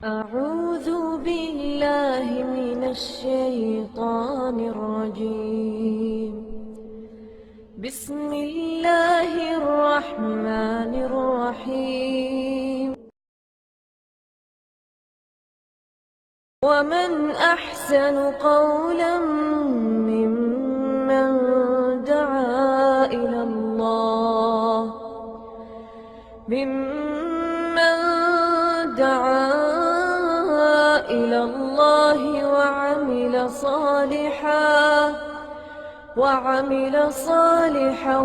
أعوذ بالله من الشيطان الرجيم. بسم الله الرحمن الرحيم. ومن أحسن قولا ممن دعا إلى الله وعمل صالحا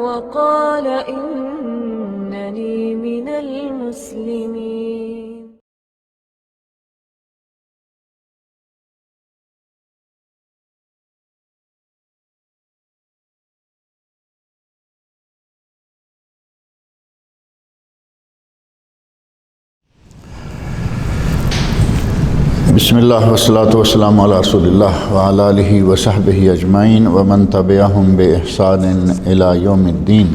وقال إنني من المسلمين. بسم اللہ والصلاة والسلام علی رسول اللہ وعلی آلہ وصحبہ اجمعین ومن تبعہم بإحسان الی یوم الدین.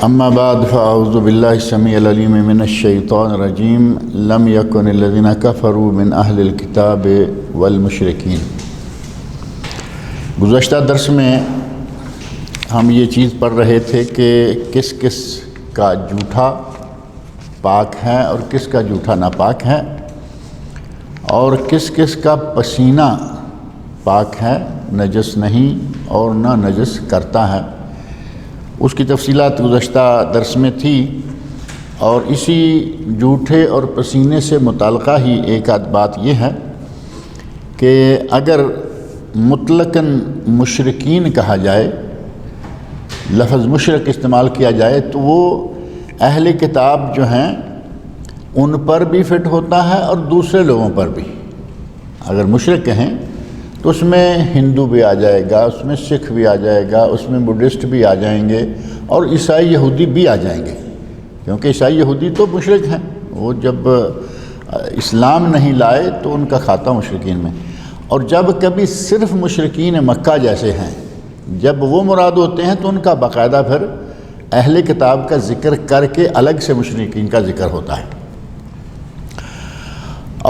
اما بعد فاعوذ باللہ السمیع العلیم من الشیطان الرجیم. لم یکن الذین کفروا من اہل الکتاب والمشرکین. گزشتہ درس میں ہم یہ چیز پڑھ رہے تھے کہ کس کس کا جھوٹا پاک ہے اور کس کا جھوٹا ناپاک ہے، اور کس کس کا پسینہ پاک ہے، نجس نہیں اور نہ نجس کرتا ہے. اس کی تفصیلات گزشتہ درس میں تھی، اور اسی جھوٹے اور پسینے سے متعلقہ ہی ایک آدھ بات یہ ہے کہ اگر مطلقاً مشرکین کہا جائے، لفظ مشرک استعمال کیا جائے، تو وہ اہل کتاب جو ہیں ان پر بھی فٹ ہوتا ہے اور دوسرے لوگوں پر بھی. اگر مشرک کہیں تو اس میں ہندو بھی آ جائے گا، اس میں سکھ بھی آ جائے گا، اس میں بدھسٹ بھی آ جائیں گے، اور عیسائی یہودی بھی آ جائیں گے، کیونکہ عیسائی یہودی تو مشرک ہیں. وہ جب اسلام نہیں لائے تو ان کا کھاتا مشرکین میں. اور جب کبھی صرف مشرکین مکہ جیسے ہیں، جب وہ مراد ہوتے ہیں تو ان کا باقاعدہ پھر اہل کتاب کا ذکر کر کے الگ سے مشرکین کا ذکر ہوتا ہے.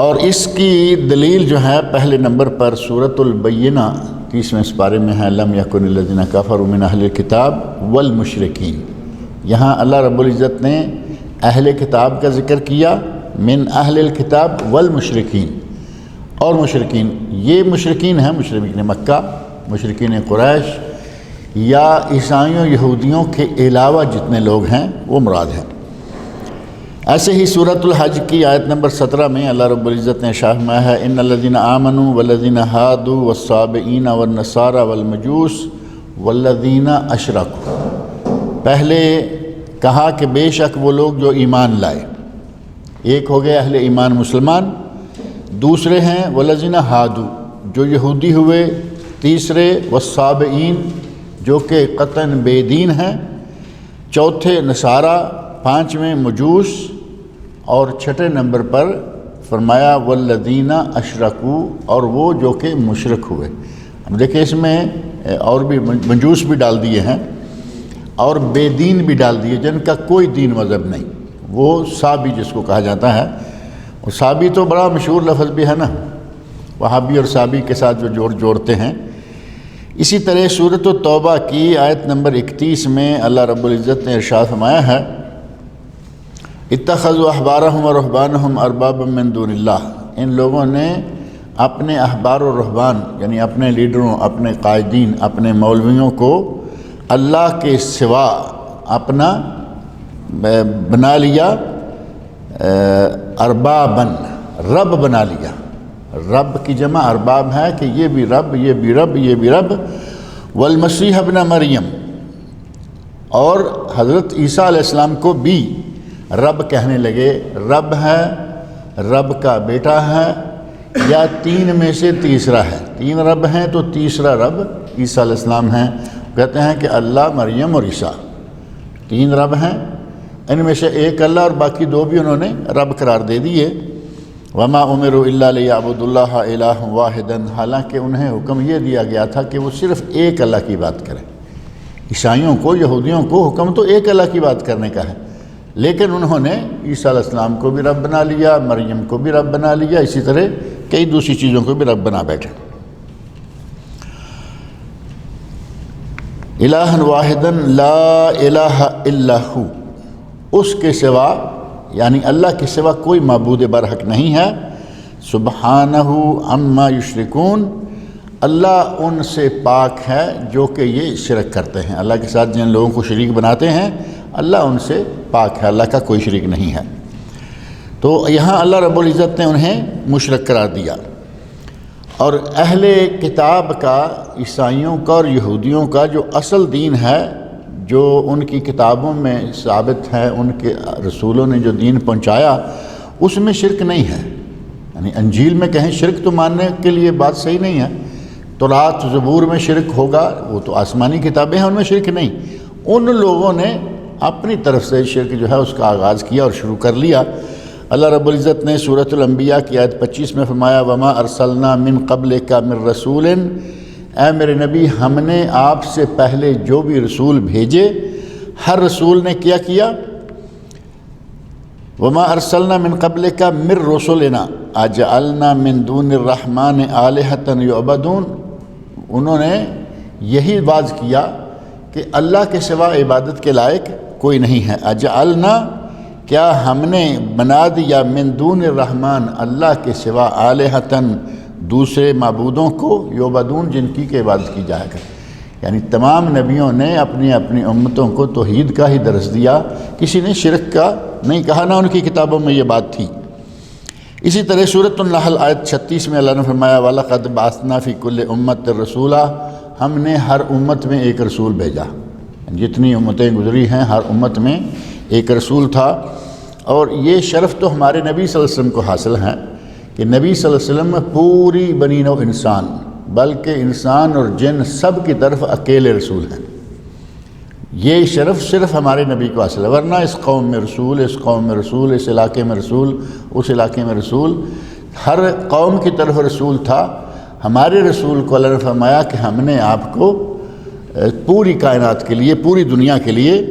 اور اس کی دلیل جو ہے پہلے نمبر پر سورۃ البینہ 30ویں سپارے میں ہے. لم یکن الذین کفروا من اہل الکتاب والمشرکین. یہاں اللہ رب العزت نے اہل کتاب کا ذکر کیا، من اہل الکتاب والمشرکین، اور مشرکین یہ مشرکین ہیں مشرکین مکہ، مشرکین قریش، یا عیسائیوں یہودیوں کے علاوہ جتنے لوگ ہیں وہ مراد ہیں. ایسے ہی سورۃ الحج کی آیت نمبر 17 میں اللہ رب العزت نے ارشاد فرمایا ہے ان الذین آمنوا والذین ہادوا والصابئین والنصارى والمجوس والذین اشرکوا. پہلے کہا کہ بے شک وہ لوگ جو ایمان لائے، ایک ہو گئے اہل ایمان مسلمان، دوسرے ہیں والذین ہادوا جو یہودی ہوئے، تیسرے والصابئین جو کہ قطعاً بے دین ہیں، چوتھے نصارہ، پانچویں مجوس، اور چھٹے نمبر پر فرمایا والذین اشرکوا اور وہ جو کہ مشرک ہوئے. اب دیکھیں اس میں اور بھی مجوس بھی ڈال دیے ہیں اور بے دین بھی ڈال دیے جن کا کوئی دین مذہب نہیں. وہ صابی جس کو کہا جاتا ہے، وہ صابی تو بڑا مشہور لفظ بھی ہے نا، وہابی اور صابی کے ساتھ جو جوڑتے ہیں. اسی طرح سورۃ التوبہ کی آیت نمبر 31 میں اللہ رب العزت نے ارشاد فرمایا ہے اتخذوا احبارهم ورهبانهم اربابا من دون اللہ. ان لوگوں نے اپنے احبار و رہبان یعنی اپنے لیڈروں، اپنے قائدین، اپنے مولویوں کو اللہ کے سوا اپنا بنا لیا، اربابن رب بنا لیا. رب کی جمع ارباب ہے کہ یہ بھی رب، یہ بھی رب، یہ بھی رب. والمسیح ابن مریم، اور حضرت عیسیٰ علیہ السلام کو بھی رب کہنے لگے. رب ہے، رب کا بیٹا ہے، یا تین میں سے تیسرا ہے. تین رب ہیں تو تیسرا رب عیسیٰ علیہ السلام ہیں. کہتے ہیں کہ اللہ، مریم اور عیسیٰ تین رب ہیں، ان میں سے ایک اللہ اور باقی دو بھی انہوں نے رب قرار دے دیے. وما امروا الا لیعبدوا اللہ الہ واحدا. حالانکہ انہیں حکم یہ دیا گیا تھا کہ وہ صرف ایک اللہ کی بات کریں. عیسائیوں کو، یہودیوں کو حکم تو ایک اللہ کی بات کرنے کا ہے، لیکن انہوں نے عیسیٰ علیہ السلام کو بھی رب بنا لیا، مریم کو بھی رب بنا لیا، اسی طرح کئی دوسری چیزوں کو بھی رب بنا بیٹھے۔ الہا واحدا لا الہ الا ہو، اس کے سوا یعنی اللہ کے سوا کوئی معبود برحق نہیں ہے۔ سبحانہ عما یشرکون، اللہ ان سے پاک ہے جو کہ یہ شرک کرتے ہیں، اللہ کے ساتھ جن لوگوں کو شریک بناتے ہیں اللہ ان سے پاک ہے، اللہ کا کوئی شریک نہیں ہے۔ تو یہاں اللہ رب العزت نے انہیں مشرک قرار دیا، اور اہل کتاب کا، عیسائیوں کا اور یہودیوں کا جو اصل دین ہے، جو ان کی کتابوں میں ثابت ہے، ان کے رسولوں نے جو دین پہنچایا، اس میں شرک نہیں ہے۔ یعنی انجیل میں کہیں شرک تو ماننے کے لیے بات صحیح نہیں ہے، تورات زبور میں شرک ہوگا، وہ تو آسمانی کتابیں ہیں، ان میں شرک نہیں۔ ان لوگوں نے اپنی طرف سے شرک جو ہے اس کا آغاز کیا اور شروع کر لیا۔ اللہ رب العزت نے سورۃ الانبیاء کی آیت 25 میں فرمایا وما ارسلنا من قبلک من رسول، اے میرے نبی ہم نے آپ سے پہلے جو بھی رسول بھیجے، ہر رسول نے کیا کیا، وما ارسلنا من قبلک من رسلنا اجعلنا من دون الرحمن آلہۃ یعبدون، انہوں نے یہی واضح کیا کہ اللہ کے سوا عبادت کے لائق کوئی نہیں ہے۔ اجعلنا، کیا ہم نے بنا دیا، من دون الرحمن، اللہ کے سوا، آلہۃ، دوسرے معبودوں کو، یعبدون، جن کی عبادت کی جائے گا۔ یعنی تمام نبیوں نے اپنی اپنی امتوں کو توحید کا ہی درس دیا، کسی نے شرک کا نہیں کہا، نہ ان کی کتابوں میں یہ بات تھی۔ اسی طرح سورۃ النحل آیت 36 میں اللہ نے فرمایا وَلَقَدْ بَعَثْنَا فِي كُلِّ أُمَّةٍ رَسُولًا، ہم نے ہر امت میں ایک رسول بھیجا، جتنی امتیں گزری ہیں ہر امت میں ایک رسول تھا۔ اور یہ شرف تو ہمارے نبی صلی اللہ علیہ وسلم کو حاصل ہے کہ نبی صلی اللہ علیہ وسلم میں پوری بنی نوع انسان، بلکہ انسان اور جن سب کی طرف اکیلے رسول ہیں۔ یہ شرف صرف ہمارے نبی کو حاصل ہے، ورنہ اس قوم میں رسول، اس قوم میں رسول، اس علاقے میں رسول، اس علاقے میں رسول، ہر قوم کی طرف رسول تھا۔ ہمارے رسول کو اللہ نے فرمایا کہ ہم نے آپ کو پوری کائنات کے لیے، پوری دنیا کے لیے،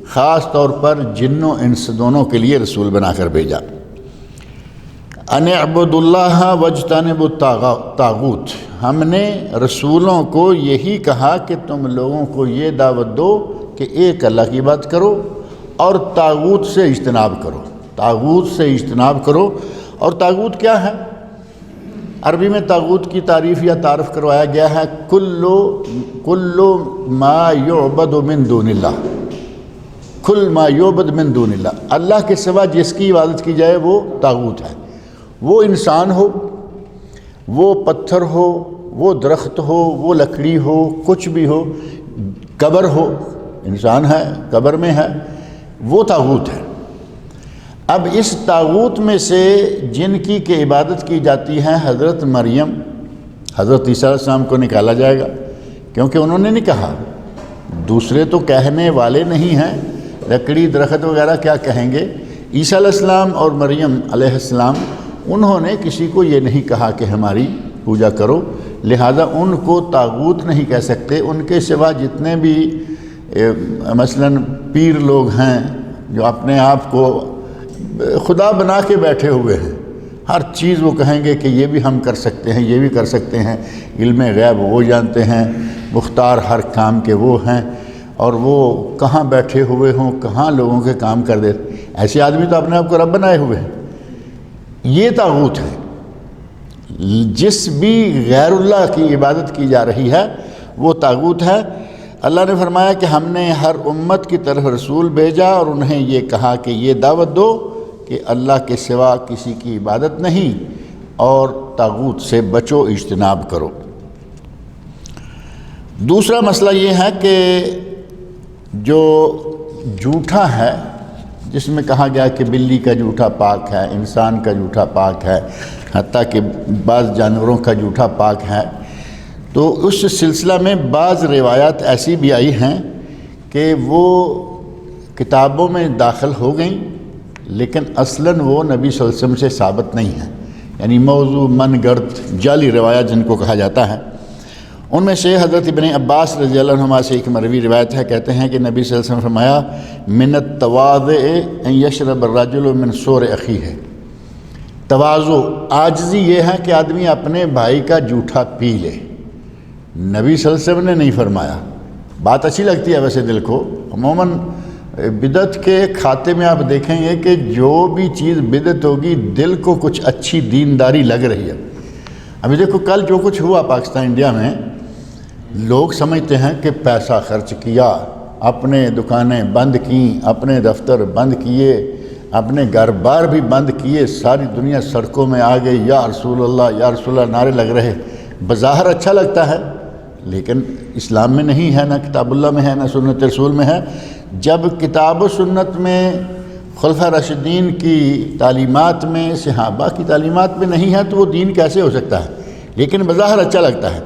خاص طور پر جن و انس دونوں کے لیے رسول بنا کر بھیجا۔ ان اعبدوا اللہ واجتنبوا الطاغوت، ہم نے رسولوں کو یہی کہا کہ تم لوگوں کو یہ دعوت دو کہ ایک اللہ کی بات کرو اور طاغوت سے اجتناب کرو، طاغوت سے اجتناب کرو۔ اور طاغوت کیا ہے؟ عربی میں طاغوت کی تعریف یا تعارف کروایا گیا ہے کل ما یعبد من دون اللہ، کل ما یعبد من دون اللہ، اللہ کے سوا جس کی عبادت کی جائے وہ طاغوت ہے۔ وہ انسان ہو، وہ پتھر ہو، وہ درخت ہو، وہ لکڑی ہو، کچھ بھی ہو، قبر ہو، انسان ہے قبر میں ہے، وہ طاغوت ہے۔ اب اس طاغوت میں سے جن کی کہ عبادت کی جاتی ہے حضرت مریم، حضرت عیسیٰ علیہ السلام کو نکالا جائے گا، کیونکہ انہوں نے نہیں کہا، دوسرے تو کہنے والے نہیں ہیں، لکڑی درخت وغیرہ کیا کہیں گے۔ عیسیٰ علیہ السلام اور مریم علیہ السلام انہوں نے کسی کو یہ نہیں کہا کہ ہماری پوجا کرو، لہذا ان کو طاغوت نہیں کہہ سکتے۔ ان کے سوا جتنے بھی مثلاً پیر لوگ ہیں جو اپنے آپ کو خدا بنا کے بیٹھے ہوئے ہیں، ہر چیز وہ کہیں گے کہ یہ بھی ہم کر سکتے ہیں، یہ بھی کر سکتے ہیں، علم غیب وہ جانتے ہیں، مختار ہر کام کے وہ ہیں، اور وہ کہاں بیٹھے ہوئے ہوں، کہاں لوگوں کے کام کر دیتے، ایسے آدمی تو اپنے آپ کو رب بنائے ہوئے ہیں۔ یہ طاغوت ہے، جس بھی غیر اللہ کی عبادت کی جا رہی ہے وہ طاغوت ہے۔ اللہ نے فرمایا کہ ہم نے ہر امت کی طرف رسول بھیجا اور انہیں یہ کہا کہ یہ دعوت دو کہ اللہ کے سوا کسی کی عبادت نہیں اور طاغوت سے بچو، اجتناب کرو۔ دوسرا مسئلہ یہ ہے کہ جو جھوٹا ہے، جس میں کہا گیا کہ بلی کا جھوٹا پاک ہے، انسان کا جھوٹا پاک ہے، حتیٰ کہ بعض جانوروں کا جھوٹا پاک ہے، تو اس سلسلہ میں بعض روایات ایسی بھی آئی ہیں کہ وہ کتابوں میں داخل ہو گئیں لیکن اصلاً وہ نبی صلی اللہ علیہ وسلم سے ثابت نہیں ہیں، یعنی موضوع، من گڑت، جعلی روایات جن کو کہا جاتا ہے۔ ان میں سے حضرت ابن عباس رضی اللہ عنہما سے ایک مروی روایت ہے، کہتے ہیں کہ نبی صلی اللہ علیہ وسلم فرمایا من التواضع ان یشرب الرجل من سور اخیہ، تواضع عاجزی یہ ہے کہ آدمی اپنے بھائی کا جوٹھا پی لے۔ نبی صلی اللہ علیہ وسلم نے نہیں فرمایا۔ بات اچھی لگتی ہے ویسے دل کو، عموماً بدعت کے کھاتے میں آپ دیکھیں گے کہ جو بھی چیز بدعت ہوگی دل کو کچھ اچھی دینداری لگ رہی ہے۔ ابھی دیکھو کل جو کچھ ہوا پاکستان انڈیا میں، لوگ سمجھتے ہیں کہ پیسہ خرچ کیا، اپنے دکانیں بند کیں، اپنے دفتر بند کیے، اپنے گھر بار بھی بند کیے، ساری دنیا سڑکوں میں آ گئی، یا رسول اللہ یا رسول اللہ نعرے لگ رہے۔ بظاہر اچھا لگتا ہے لیکن اسلام میں نہیں ہے، نہ کتاب اللہ میں ہے، نہ سنت رسول میں ہے۔ جب کتاب و سنت میں خلفاء راشدین کی تعلیمات میں، صحابہ کی تعلیمات میں نہیں ہے تو وہ دین کیسے ہو سکتا ہے؟ لیکن بظاہر اچھا لگتا ہے۔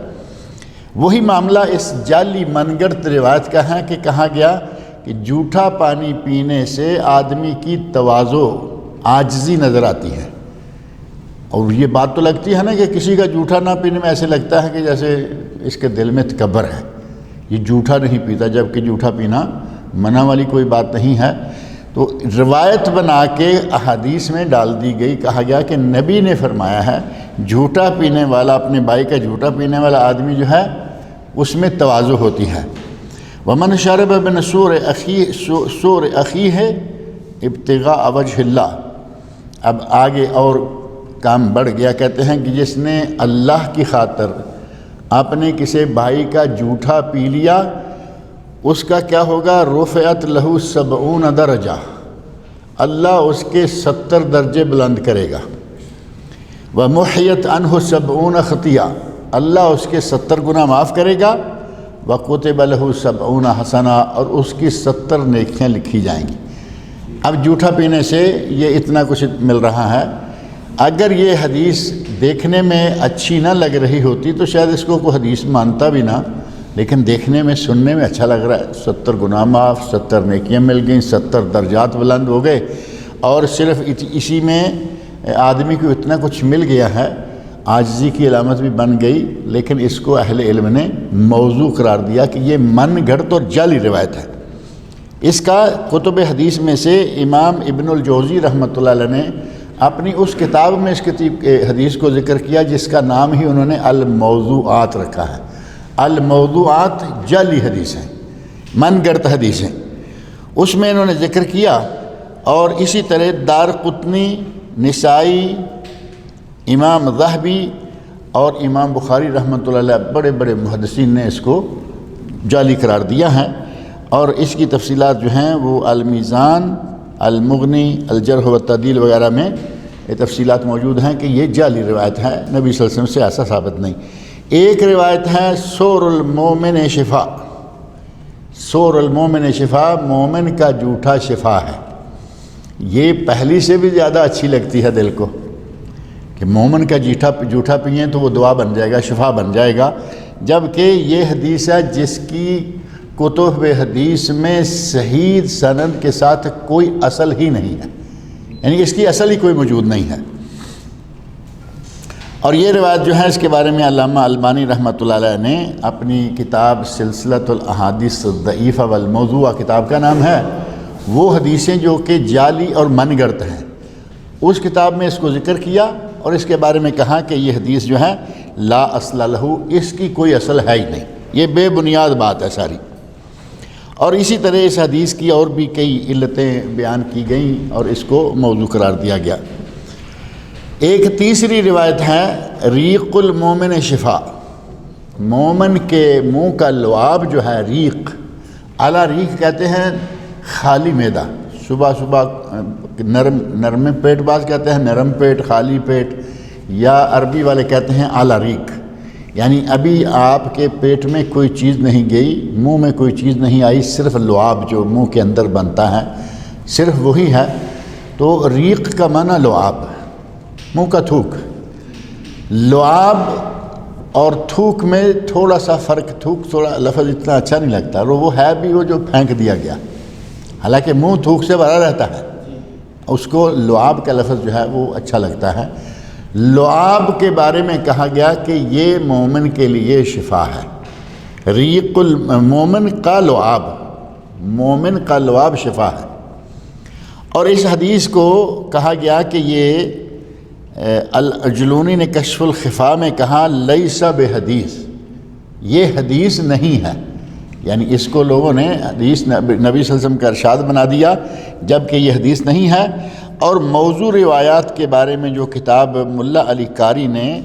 وہی معاملہ اس جعلی من گھڑت روایت کا ہے کہ کہا گیا کہ جھوٹا پانی پینے سے آدمی کی تواضع عاجزی نظر آتی ہے۔ اور یہ بات تو لگتی ہے نا کہ کسی کا جھوٹا نہ پینے میں ایسے لگتا ہے کہ جیسے اس کے دل میں تکبر ہے، یہ جھوٹا نہیں پیتا، جبکہ جھوٹا پینا منع والی کوئی بات نہیں ہے۔ تو روایت بنا کے احادیث میں ڈال دی گئی، کہا گیا کہ نبی نے فرمایا ہے جھوٹا پینے والا، اپنے بھائی کا جھوٹا پینے والا آدمی جو ہے اس میں تواضع ہوتی ہے۔ ومن شرب من سور اخیہ ابتغاء وجہ اللہ، اب آگے اور کام بڑھ گیا، کہتے ہیں کہ جس نے اللہ کی خاطر اپنے کسی بھائی کا جھوٹا پی لیا، اس کا کیا ہوگا؟ رفعت لہ 70 درجہ، اللہ اس کے 70 درجے بلند کرے گا۔ ومحیت عنہ 70 خطیہ، اللہ اس کے 70 گناہ معاف کرے گا۔ وَكُتِبَ لَهُ 70 حسنہ، اور اس کی 70 نیکیاں لکھی جائیں گی۔ اب جھوٹا پینے سے یہ اتنا کچھ مل رہا ہے۔ اگر یہ حدیث دیکھنے میں اچھی نہ لگ رہی ہوتی تو شاید اس کو کوئی حدیث مانتا بھی نہ، لیکن دیکھنے میں سننے میں اچھا لگ رہا ہے۔ 70 گناہ معاف، 70 نیکیاں مل گئیں، 70 درجات بلند ہو گئے، اور صرف اسی میں آدمی کو اتنا کچھ مل گیا ہے، عاجزی کی علامت بھی بن گئی۔ لیکن اس کو اہل علم نے موضوع قرار دیا کہ یہ من گھڑت اور جعلی روایت ہے۔ اس کا کتب حدیث میں سے امام ابن الجوزی رحمۃ اللہ علیہ نے اپنی اس کتاب میں اس حدیث کو ذکر کیا جس کا نام ہی انہوں نے الموضوعات رکھا ہے۔ الموضوعات جعلی حدیث ہیں، من گھڑت حدیث ہیں، اس میں انہوں نے ذکر کیا۔ اور اسی طرح دارقطنی، نسائی، امام ذہبی اور امام بخاری رحمۃ اللہ علیہ، بڑے بڑے محدثین نے اس کو جعلی قرار دیا ہے۔ اور اس کی تفصیلات جو ہیں وہ المیزان، المغنی، الجرح والتعدیل وغیرہ میں یہ تفصیلات موجود ہیں کہ یہ جعلی روایت ہے، نبی صلی اللہ علیہ وسلم سے ایسا ثابت نہیں۔ ایک روایت ہے سور المومن شفا، سور المومن شفا، مومن کا جھوٹا شفا ہے۔ یہ پہلی سے بھی زیادہ اچھی لگتی ہے دل کو کہ مومن کا جھوٹا پئیں تو وہ دعا بن جائے گا، شفا بن جائے گا، جبکہ یہ حدیث ہے جس کی کتب حدیث میں صحیح سند کے ساتھ کوئی اصل ہی نہیں ہے، یعنی اس کی اصل ہی کوئی موجود نہیں ہے۔ اور یہ روایت جو ہے اس کے بارے میں علامہ البانی رحمۃ اللہ علیہ نے اپنی کتاب سلسلۃ الاحادیث الضعیفہ والموضوعہ، کتاب کا نام ہے، وہ حدیثیں جو کہ جعلی اور من گھڑت ہیں، اس کتاب میں اس کو ذکر کیا اور اس کے بارے میں کہا کہ یہ حدیث جو ہے لا اصل لہ، اس کی کوئی اصل ہے ہی نہیں، یہ بے بنیاد بات ہے ساری۔ اور اسی طرح اس حدیث کی اور بھی کئی علتیں بیان کی گئیں اور اس کو موضوع قرار دیا گیا۔ ایک تیسری روایت ہے ریق المومن شفا، مومن کے منہ کا لعاب جو ہے، ریق، اعلیٰ ریق کہتے ہیں خالی معدہ، صبح صبح نرم پیٹ، بعض کہتے ہیں نرم پیٹ، خالی پیٹ، یا عربی والے کہتے ہیں اعلیٰ ریق، یعنی ابھی آپ کے پیٹ میں کوئی چیز نہیں گئی، منہ میں کوئی چیز نہیں آئی، صرف لعاب جو منہ کے اندر بنتا ہے صرف وہی ہے۔ تو ریق کا معنی لعاب، منہ کا تھوک۔ لعاب اور تھوک میں تھوڑا سا فرق، تھوک تھوڑا لفظ اتنا اچھا نہیں لگتا، اور وہ ہے بھی وہ جو پھینک دیا گیا، حالانکہ منہ تھوک سے بھرا رہتا ہے، اس کو لعاب کا لفظ جو ہے وہ اچھا لگتا ہے۔ لعاب کے بارے میں کہا گیا کہ یہ مومن کے لیے شفا ہے، ریق المومن کا لعاب، مومن کا لعاب شفا ہے۔ اور اس حدیث کو کہا گیا کہ یہ الجلونی نے کشف الخفا میں کہا لیس بحدیث، یہ حدیث نہیں ہے، یعنی اس کو لوگوں نے حدیث نبی صلی اللہ علیہ وسلم کا ارشاد بنا دیا جبکہ یہ حدیث نہیں ہے۔ اور موضوع روایات کے بارے میں جو کتاب ملا علی قاری نے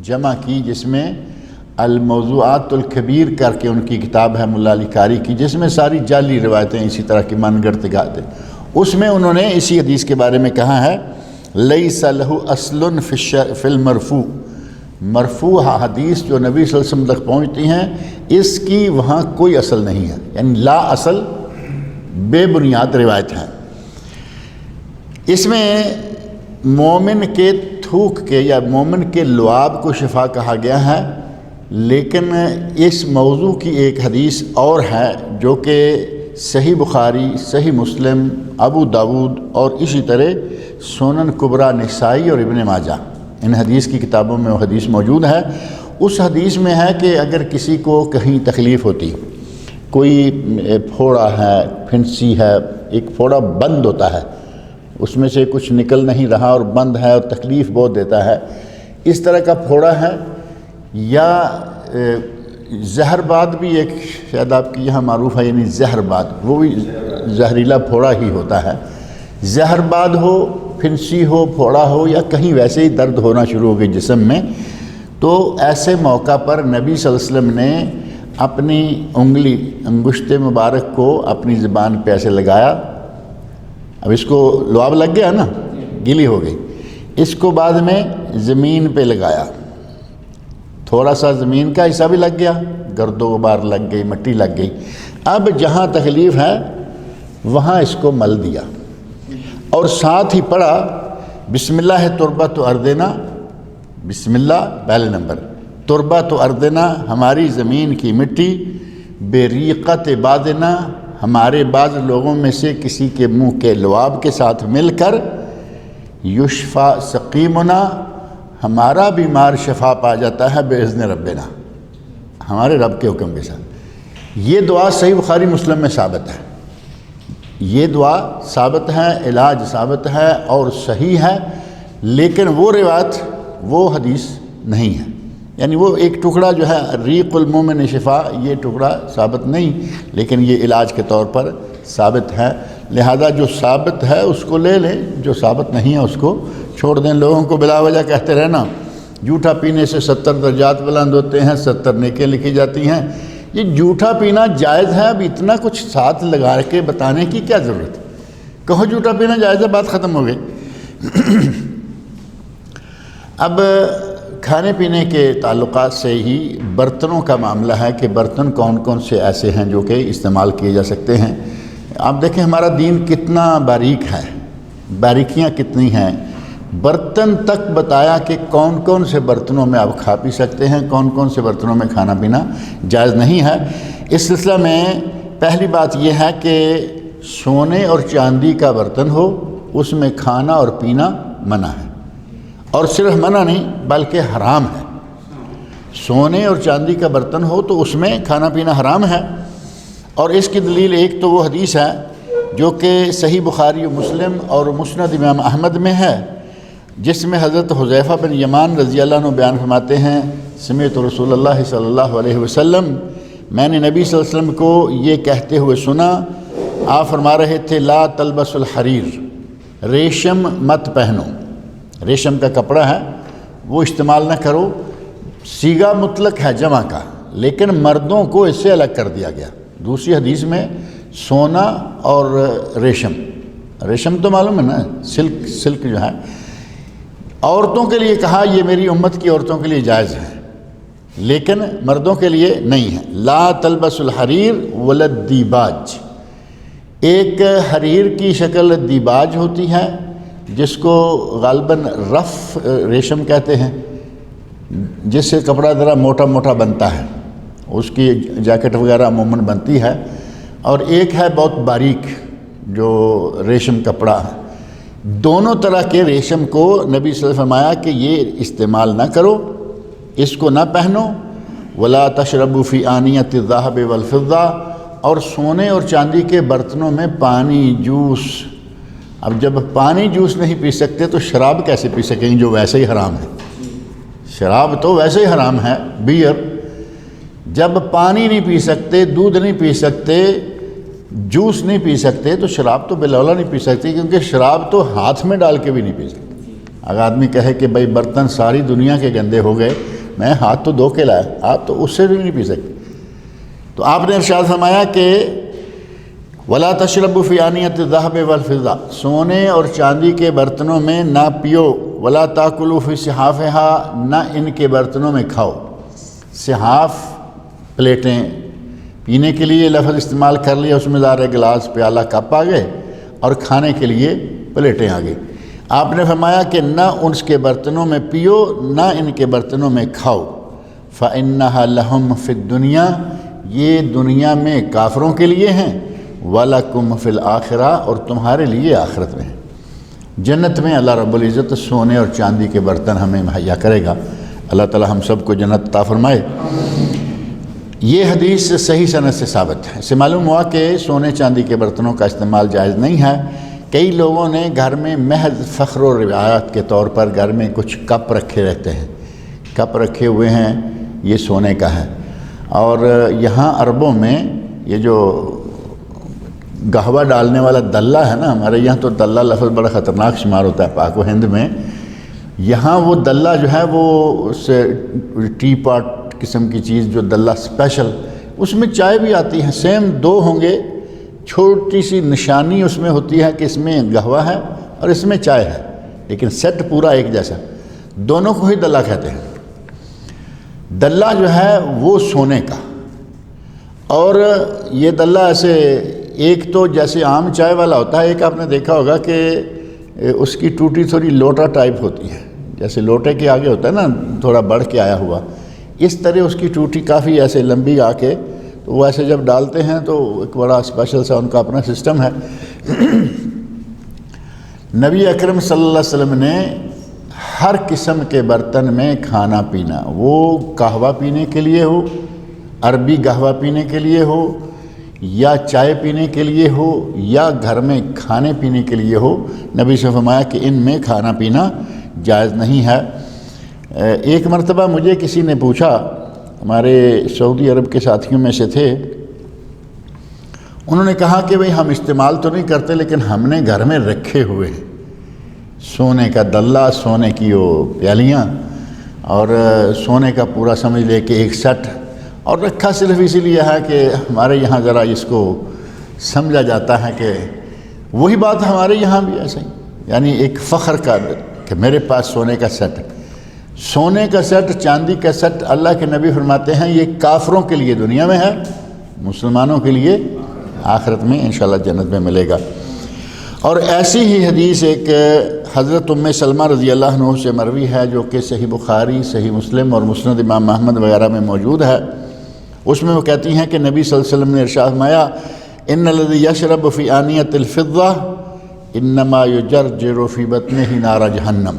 جمع کی، جس میں الموضوعات الکبیر کر کے ان کی کتاب ہے ملا علی قاری کی، جس میں ساری جعلی روایتیں اسی طرح کی من گڑت گاتے، اس میں انہوں نے اسی حدیث کے بارے میں کہا ہے لیس لہ اصل فی المرفوع، مرفوع حدیث جو نبی صلی اللہ علیہ وسلم تک پہنچتی ہیں اس کی وہاں کوئی اصل نہیں ہے، یعنی لا اصل، بے بنیاد روایت ہے۔ اس میں مومن کے تھوک کے یا مومن کے لعاب کو شفا کہا گیا ہے، لیکن اس موضوع کی ایک حدیث اور ہے جو کہ صحیح بخاری، صحیح مسلم، ابو داود اور اسی طرح سنن کبریٰ نسائی اور ابن ماجہ، ان حدیث کی کتابوں میں وہ حدیث موجود ہے۔ اس حدیث میں ہے کہ اگر کسی کو کہیں تکلیف ہوتی، کوئی پھوڑا ہے، پھنسی ہے، ایک پھوڑا بند ہوتا ہے، اس میں سے کچھ نکل نہیں رہا اور بند ہے اور تکلیف بہت دیتا ہے، اس طرح کا پھوڑا ہے، یا زہر باد بھی ایک شاید آپ کی یہاں معروف ہے، یعنی زہر باد، وہ بھی زہریلا پھوڑا ہی ہوتا ہے، زہر باد ہو، پھنسی ہو، پھوڑا ہو، یا کہیں ویسے ہی درد ہونا شروع ہو گئی جسم میں، تو ایسے موقع پر نبی صلی اللہ علیہ وسلم نے اپنی انگلی، انگشت مبارک کو اپنی زبان پہ ایسے لگایا، اب اس کو لعاب لگ گیا نا، گیلی ہو گئی، اس کو بعد میں زمین پہ لگایا، تھوڑا سا زمین کا حصہ بھی لگ گیا، گرد و غبار لگ گئی، مٹی لگ گئی، اب جہاں تکلیف ہے وہاں اس کو مل دیا، اور ساتھ ہی پڑھا بسم اللہ تربت اردنا، بسم اللہ پہلے نمبر، تربت اردنا ہماری زمین کی مٹی، بریقت بادنا ہمارے بعض لوگوں میں سے کسی کے منہ کے لعاب کے ساتھ مل کر، یشفا سقیمنا ہمارا بیمار شفا پا جاتا ہے باذن ربنا، ہمارے رب کے حکم کے ساتھ۔ یہ دعا صحیح بخاری مسلم میں ثابت ہے، یہ دعا ثابت ہے، علاج ثابت ہے اور صحیح ہے، لیکن وہ روایت، وہ حدیث نہیں ہے، یعنی وہ ایک ٹکڑا جو ہے ریق المومن شفا، یہ ٹکڑا ثابت نہیں، لیکن یہ علاج کے طور پر ثابت ہے، لہذا جو ثابت ہے اس کو لے لیں، جو ثابت نہیں ہے اس کو چھوڑ دیں۔ لوگوں کو بلا وجہ کہتے رہنا جھوٹا پینے سے 70 درجات بلند ہوتے ہیں، 70 نیکیاں لکھی جاتی ہیں، یہ جھوٹا پینا جائز ہے، اب اتنا کچھ ساتھ لگا کے بتانے کی کیا ضرورت ہے؟ کہو جھوٹا پینا جائز ہے، بات ختم ہو گئی۔ اب کھانے پینے کے تعلقات سے ہی برتنوں کا معاملہ ہے کہ برتن کون کون سے ایسے ہیں جو کہ استعمال کیے جا سکتے ہیں۔ آپ دیکھیں ہمارا دین کتنا باریک ہے، باریکیاں کتنی ہیں، برتن تک بتایا کہ کون کون سے برتنوں میں آپ کھا پی سکتے ہیں، کون کون سے برتنوں میں کھانا پینا جائز نہیں ہے۔ اس سلسلہ میں پہلی بات یہ ہے کہ سونے اور چاندی کا برتن ہو، اس میں کھانا اور پینا منع ہے، اور صرف منع نہیں بلکہ حرام ہے۔ سونے اور چاندی کا برتن ہو تو اس میں کھانا پینا حرام ہے، اور اس کی دلیل ایک تو وہ حدیث ہے جو کہ صحیح بخاری و مسلم اور مسند امام احمد میں ہے، جس میں حضرت حذیفہ بن یمان رضی اللہ عنہ بیان فرماتے ہیں، سمعت رسول اللہ صلی اللہ علیہ وسلم، میں نے نبی صلی اللہ علیہ وسلم کو یہ کہتے ہوئے سنا، آپ فرما رہے تھے لا تلبس الحریر، ریشم مت پہنو، ریشم کا کپڑا ہے وہ استعمال نہ کرو، سیگا مطلق ہے جمع کا، لیکن مردوں کو اس سے الگ کر دیا گیا۔ دوسری حدیث میں سونا اور ریشم، ریشم تو معلوم ہے نا، سلک جو ہے، عورتوں کے لیے کہا یہ میری امت کی عورتوں کے لیے جائز ہے، لیکن مردوں کے لیے نہیں ہے۔ لا تلبس الحریر ولا الدیباج، ایک حریر کی شکل دیباج ہوتی ہے جس کو غالباً رف ریشم کہتے ہیں، جس سے کپڑا ذرا موٹا موٹا بنتا ہے، اس کی جیکٹ وغیرہ عموماً بنتی ہے، اور ایک ہے بہت باریک جو ریشم کپڑا ہے۔ دونوں طرح کے ریشم کو نبی صلی اللہ علیہ وسلم نے فرمایا کہ یہ استعمال نہ کرو، اس کو نہ پہنو۔ ولا تشربوا فی آنیۃ الذہب والفضہ، اور سونے اور چاندی کے برتنوں میں پانی، جوس۔ اب جب پانی جوس نہیں پی سکتے تو شراب کیسے پی سکیں گے جو ویسے ہی حرام ہے؟ شراب تو ویسے ہی حرام ہے، بیئر۔ جب پانی نہیں پی سکتے، دودھ نہیں پی سکتے، جوس نہیں پی سکتے، تو شراب تو بلا اولا نہیں پی سکتی، کیونکہ شراب تو ہاتھ میں ڈال کے بھی نہیں پی سکتے۔ اگر آدمی کہے کہ بھائی برتن ساری دنیا کے گندے ہو گئے، میں ہاتھ تو دھو کے لایا، آپ تو اس سے بھی نہیں پی سکتے۔ تو آپ نے ارشاد فرمایا کہ ولا تشربوا فی آنیۃ الذہب والفضہ، سونے اور چاندی کے برتنوں میں نہ پیو۔ ولا تاکلوا فی صحافہا، نہ ان کے برتنوں میں کھاؤ۔ صحاف پلیٹیں، پینے کے لیے لفظ استعمال کر لیا، اس میں ظاہر گلاس، پیالہ، کپ آ گئے، اور کھانے کے لیے پلیٹیں آ گئی۔ آپ نے فرمایا کہ نہ اس کے برتنوں میں پیو، نہ ان کے برتنوں میں کھاؤ۔ فَإِنَّهَا لَهُمْ فِي الدُّنْيَا، یہ دنیا میں کافروں کے لیے ہیں، وَلَكُمْ فِي الْآخِرَةِ، اور تمہارے لیے آخرت میں ہیں۔ جنت میں اللہ رب العزت سونے اور چاندی کے برتن ہمیں مہیا کرے گا۔ اللہ تعالی ہم سب کو جنت عطا فرمائے۔ یہ حدیث صحیح سند سے ثابت ہے۔ اس سے معلوم ہوا کہ سونے چاندی کے برتنوں کا استعمال جائز نہیں ہے۔ کئی لوگوں نے گھر میں محض فخر و روایات کے طور پر گھر میں کچھ کپ رکھے رہتے ہیں، کپ رکھے ہوئے ہیں، یہ سونے کا ہے۔ اور یہاں عربوں میں یہ جو گہوا ڈالنے والا دلہ ہے نا، ہمارے یہاں تو دلہ لفظ بڑا خطرناک شمار ہوتا ہے پاک و ہند میں، یہاں وہ دلہ جو ہے وہ اس ٹی پاٹ قسم کی چیز جو دلہ اسپیشل، اس میں چائے بھی آتی ہے، سیم دو ہوں گے، چھوٹی سی نشانی اس میں ہوتی ہے کہ اس میں گہوا ہے اور اس میں چائے ہے، لیکن سیٹ پورا ایک جیسا، دونوں کو ہی دلہ کہتے ہیں۔ دلہ جو ہے وہ سونے کا، اور یہ دلہ ایسے ایک تو جیسے عام چائے والا ہوتا ہے، ایک آپ نے دیکھا ہوگا کہ اس کی ٹوٹی تھوڑی لوٹا ٹائپ ہوتی ہے، جیسے لوٹے کے آگے ہوتا ہے نا تھوڑا بڑھ کے آیا ہوا، اس طرح اس کی ٹوٹی کافی ایسے لمبی آ کے، تو وہ ایسے جب ڈالتے ہیں تو ایک بڑا اسپیشل سا ان کا اپنا سسٹم ہے۔ نبی اکرم صلی اللہ علیہ وسلم نے ہر قسم کے برتن میں کھانا پینا، وہ قہوہ پینے کے لیے ہو، عربی قہوہ پینے کے لیے ہو، یا چائے پینے کے لیے ہو، یا گھر میں کھانے پینے کے لیے ہو، نبی سے فرمایا کہ ان میں کھانا پینا جائز نہیں ہے۔ ایک مرتبہ مجھے کسی نے پوچھا، ہمارے سعودی عرب کے ساتھیوں میں سے تھے، انہوں نے کہا کہ بھئی ہم استعمال تو نہیں کرتے لیکن ہم نے گھر میں رکھے ہوئے ہیں سونے کا دلہ، سونے کی وہ پیالیاں، اور سونے کا پورا سمجھ لے کہ ایک سیٹ، اور رکھا صرف اسی لیے ہے کہ ہمارے یہاں ذرا اس کو سمجھا جاتا ہے کہ وہی بات ہمارے یہاں بھی ایسا ہی، یعنی ایک فخر کا کہ میرے پاس سونے کا سیٹ ہے۔ سونے کا سیٹ، چاندی کا سیٹ، اللہ کے نبی فرماتے ہیں یہ کافروں کے لیے دنیا میں ہے، مسلمانوں کے لیے آخرت میں انشاءاللہ جنت میں ملے گا۔ اور ایسی ہی حدیث ایک حضرت ام سلمہ رضی اللہ عنہ سے مروی ہے، جو کہ صحیح بخاری، صحیح مسلم اور مسند امام احمد وغیرہ میں موجود ہے۔ اس میں وہ کہتی ہیں کہ نبی صلی اللہ علیہ وسلم نے ارشاد فرمایا، ان الذی یشرب فی آنیۃ الفضہ انما یجرجر فی بطنہ نار جہنم،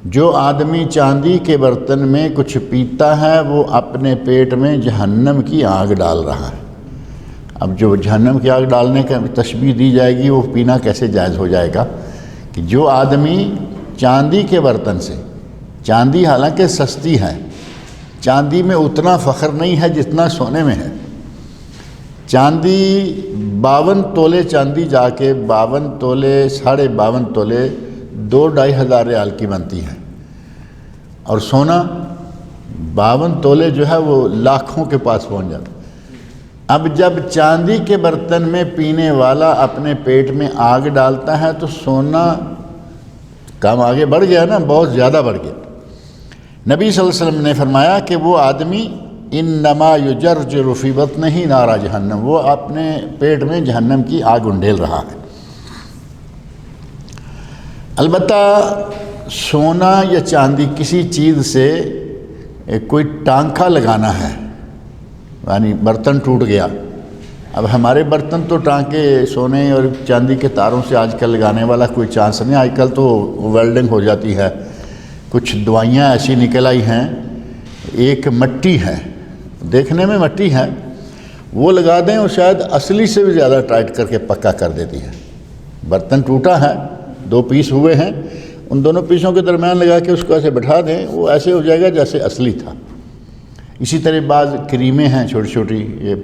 جو آدمی چاندی کے برتن میں کچھ پیتا ہے وہ اپنے پیٹ میں جہنم کی آگ ڈال رہا ہے۔ اب جو جہنم کی آگ ڈالنے کا تشبیہ دی جائے گی، وہ پینا کیسے جائز ہو جائے گا؟ کہ جو آدمی چاندی کے برتن سے، چاندی حالانکہ سستی ہے، چاندی میں اتنا فخر نہیں ہے جتنا سونے میں ہے۔ چاندی 52 تولے چاندی جا کے 52 تولے 52.5 تولے 2-2.5 ہزار ریال کی بنتی ہے، اور سونا 52 تولے جو ہے وہ لاکھوں کے پاس پہنچ جاتا ہے۔ اب جب چاندی کے برتن میں پینے والا اپنے پیٹ میں آگ ڈالتا ہے تو سونا کام آگے بڑھ گیا نا، بہت زیادہ بڑھ گیا۔ نبی صلی اللہ علیہ وسلم نے فرمایا کہ وہ آدمی انما یجرجر فی بطنہ نار جہنم، وہ اپنے پیٹ میں جہنم کی آگ انڈیل رہا ہے۔ البتہ سونا یا چاندی کسی چیز سے کوئی ٹانکا لگانا ہے، یعنی برتن ٹوٹ گیا اب ہمارے برتن تو ٹانکے سونے اور چاندی کے تاروں سے آج کل لگانے والا کوئی چانس نہیں، آج کل تو ویلڈنگ ہو جاتی ہے، کچھ دوائیاں ایسی نکل آئی ہیں، ایک مٹی ہے، دیکھنے میں مٹی ہے، وہ لگا دیں اور شاید اصلی سے بھی زیادہ ٹائٹ کر کے پکا کر دیتی ہے۔ برتن ٹوٹا ہے، 2 پیس ہوئے ہیں، ان دونوں پیسوں کے درمیان لگا کے اس کو ایسے بٹھا دیں، وہ ایسے ہو جائے گا جیسے اصلی تھا۔ اسی طرح بعض کریمیں ہیں چھوٹی چھوٹی، یہ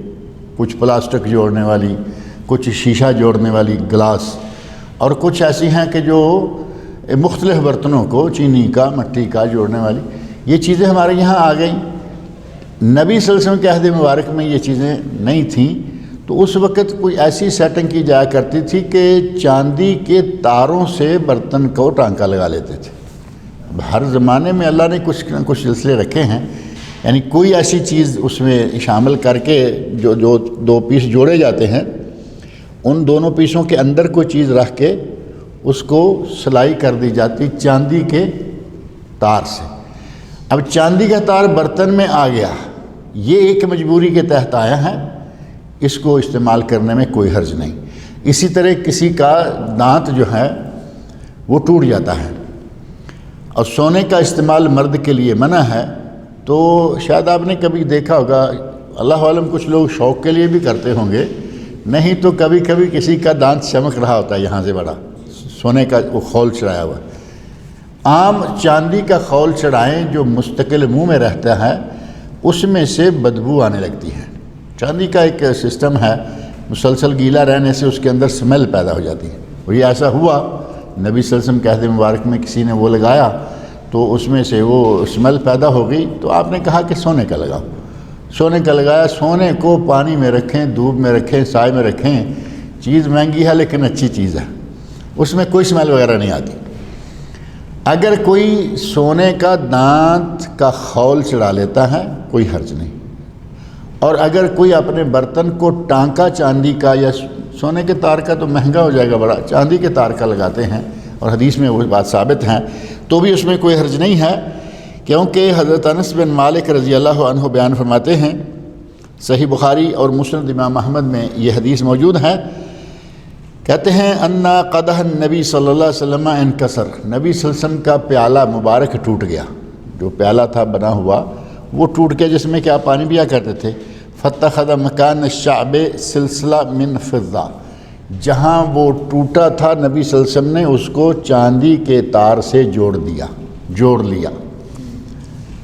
کچھ پلاسٹک جوڑنے والی، کچھ شیشہ جوڑنے والی گلاس، اور کچھ ایسی ہیں کہ جو مختلف برتنوں کو چینی کا مٹی کا جوڑنے والی، یہ چیزیں ہمارے یہاں آ گئیں۔ نبی صلی اللہ علیہ وسلم کے عہد مبارک میں یہ چیزیں نہیں تھیں، تو اس وقت کوئی ایسی سیٹنگ کی جایا کرتی تھی کہ چاندی کے تاروں سے برتن کو ٹانکا لگا لیتے تھے۔ ہر زمانے میں اللہ نے کچھ نہ کچھ سلسلے رکھے ہیں، یعنی کوئی ایسی چیز اس میں شامل کر کے جو 2 پیس جوڑے جاتے ہیں، ان دونوں پیسوں کے اندر کوئی چیز رکھ کے اس کو سلائی کر دی جاتی چاندی کے تار سے۔ اب چاندی کا تار برتن میں آ گیا، یہ ایک مجبوری کے تحت آیا ہے، اس کو استعمال کرنے میں کوئی حرج نہیں۔ اسی طرح کسی کا دانت جو ہے وہ ٹوٹ جاتا ہے اور سونے کا استعمال مرد کے لیے منع ہے، تو شاید آپ نے کبھی دیکھا ہوگا، اللہ عالم کچھ لوگ شوق کے لیے بھی کرتے ہوں گے، نہیں تو کبھی کبھی کسی کا دانت چمک رہا ہوتا ہے یہاں سے بڑا، سونے کا وہ خول چڑھایا ہوا ہے۔ عام چاندی کا خول چڑھائیں جو مستقل منہ میں رہتا ہے، اس میں سے بدبو آنے لگتی ہے۔ چاندی کا ایک سسٹم ہے، مسلسل گیلا رہنے سے اس کے اندر سمیل پیدا ہو جاتی ہے، اور یہ ایسا ہوا نبی صلی اللہ علیہ وسلم کے عہد مبارک میں کسی نے وہ لگایا تو اس میں سے وہ سمیل پیدا ہو گئی، تو آپ نے کہا کہ سونے کا لگاؤ۔ سونے کا لگایا، سونے کو پانی میں رکھیں، دھوپ میں رکھیں، سائے میں رکھیں، چیز مہنگی ہے لیکن اچھی چیز ہے، اس میں کوئی سمیل وغیرہ نہیں آتی۔ اگر کوئی سونے کا دانت کا خول چڑھا لیتا ہے کوئی حرج نہیں، اور اگر کوئی اپنے برتن کو ٹانکا چاندی کا یا سونے کے تار کا تو مہنگا ہو جائے گا بڑا، چاندی کے تار کا لگاتے ہیں، اور حدیث میں وہ بات ثابت ہے، تو بھی اس میں کوئی حرج نہیں ہے، کیونکہ حضرت انس بن مالک رضی اللہ عنہ بیان فرماتے ہیں، صحیح بخاری اور مسند امام احمد میں یہ حدیث موجود ہے، کہتے ہیں انا قدح النبی صلی اللہ علیہ وسلم انکسر، نبی صلی اللہ علیہ وسلم کا پیالہ مبارک ٹوٹ گیا، جو پیالہ تھا بنا ہوا وہ ٹوٹ گیا، جس میں کہ آپ پانی پیا کرتے تھے، فاتخذ مکان الشعب سلسلہ من فضہ، جہاں وہ ٹوٹا تھا نبی صلی اللہ علیہ وسلم نے اس کو چاندی کے تار سے جوڑ لیا،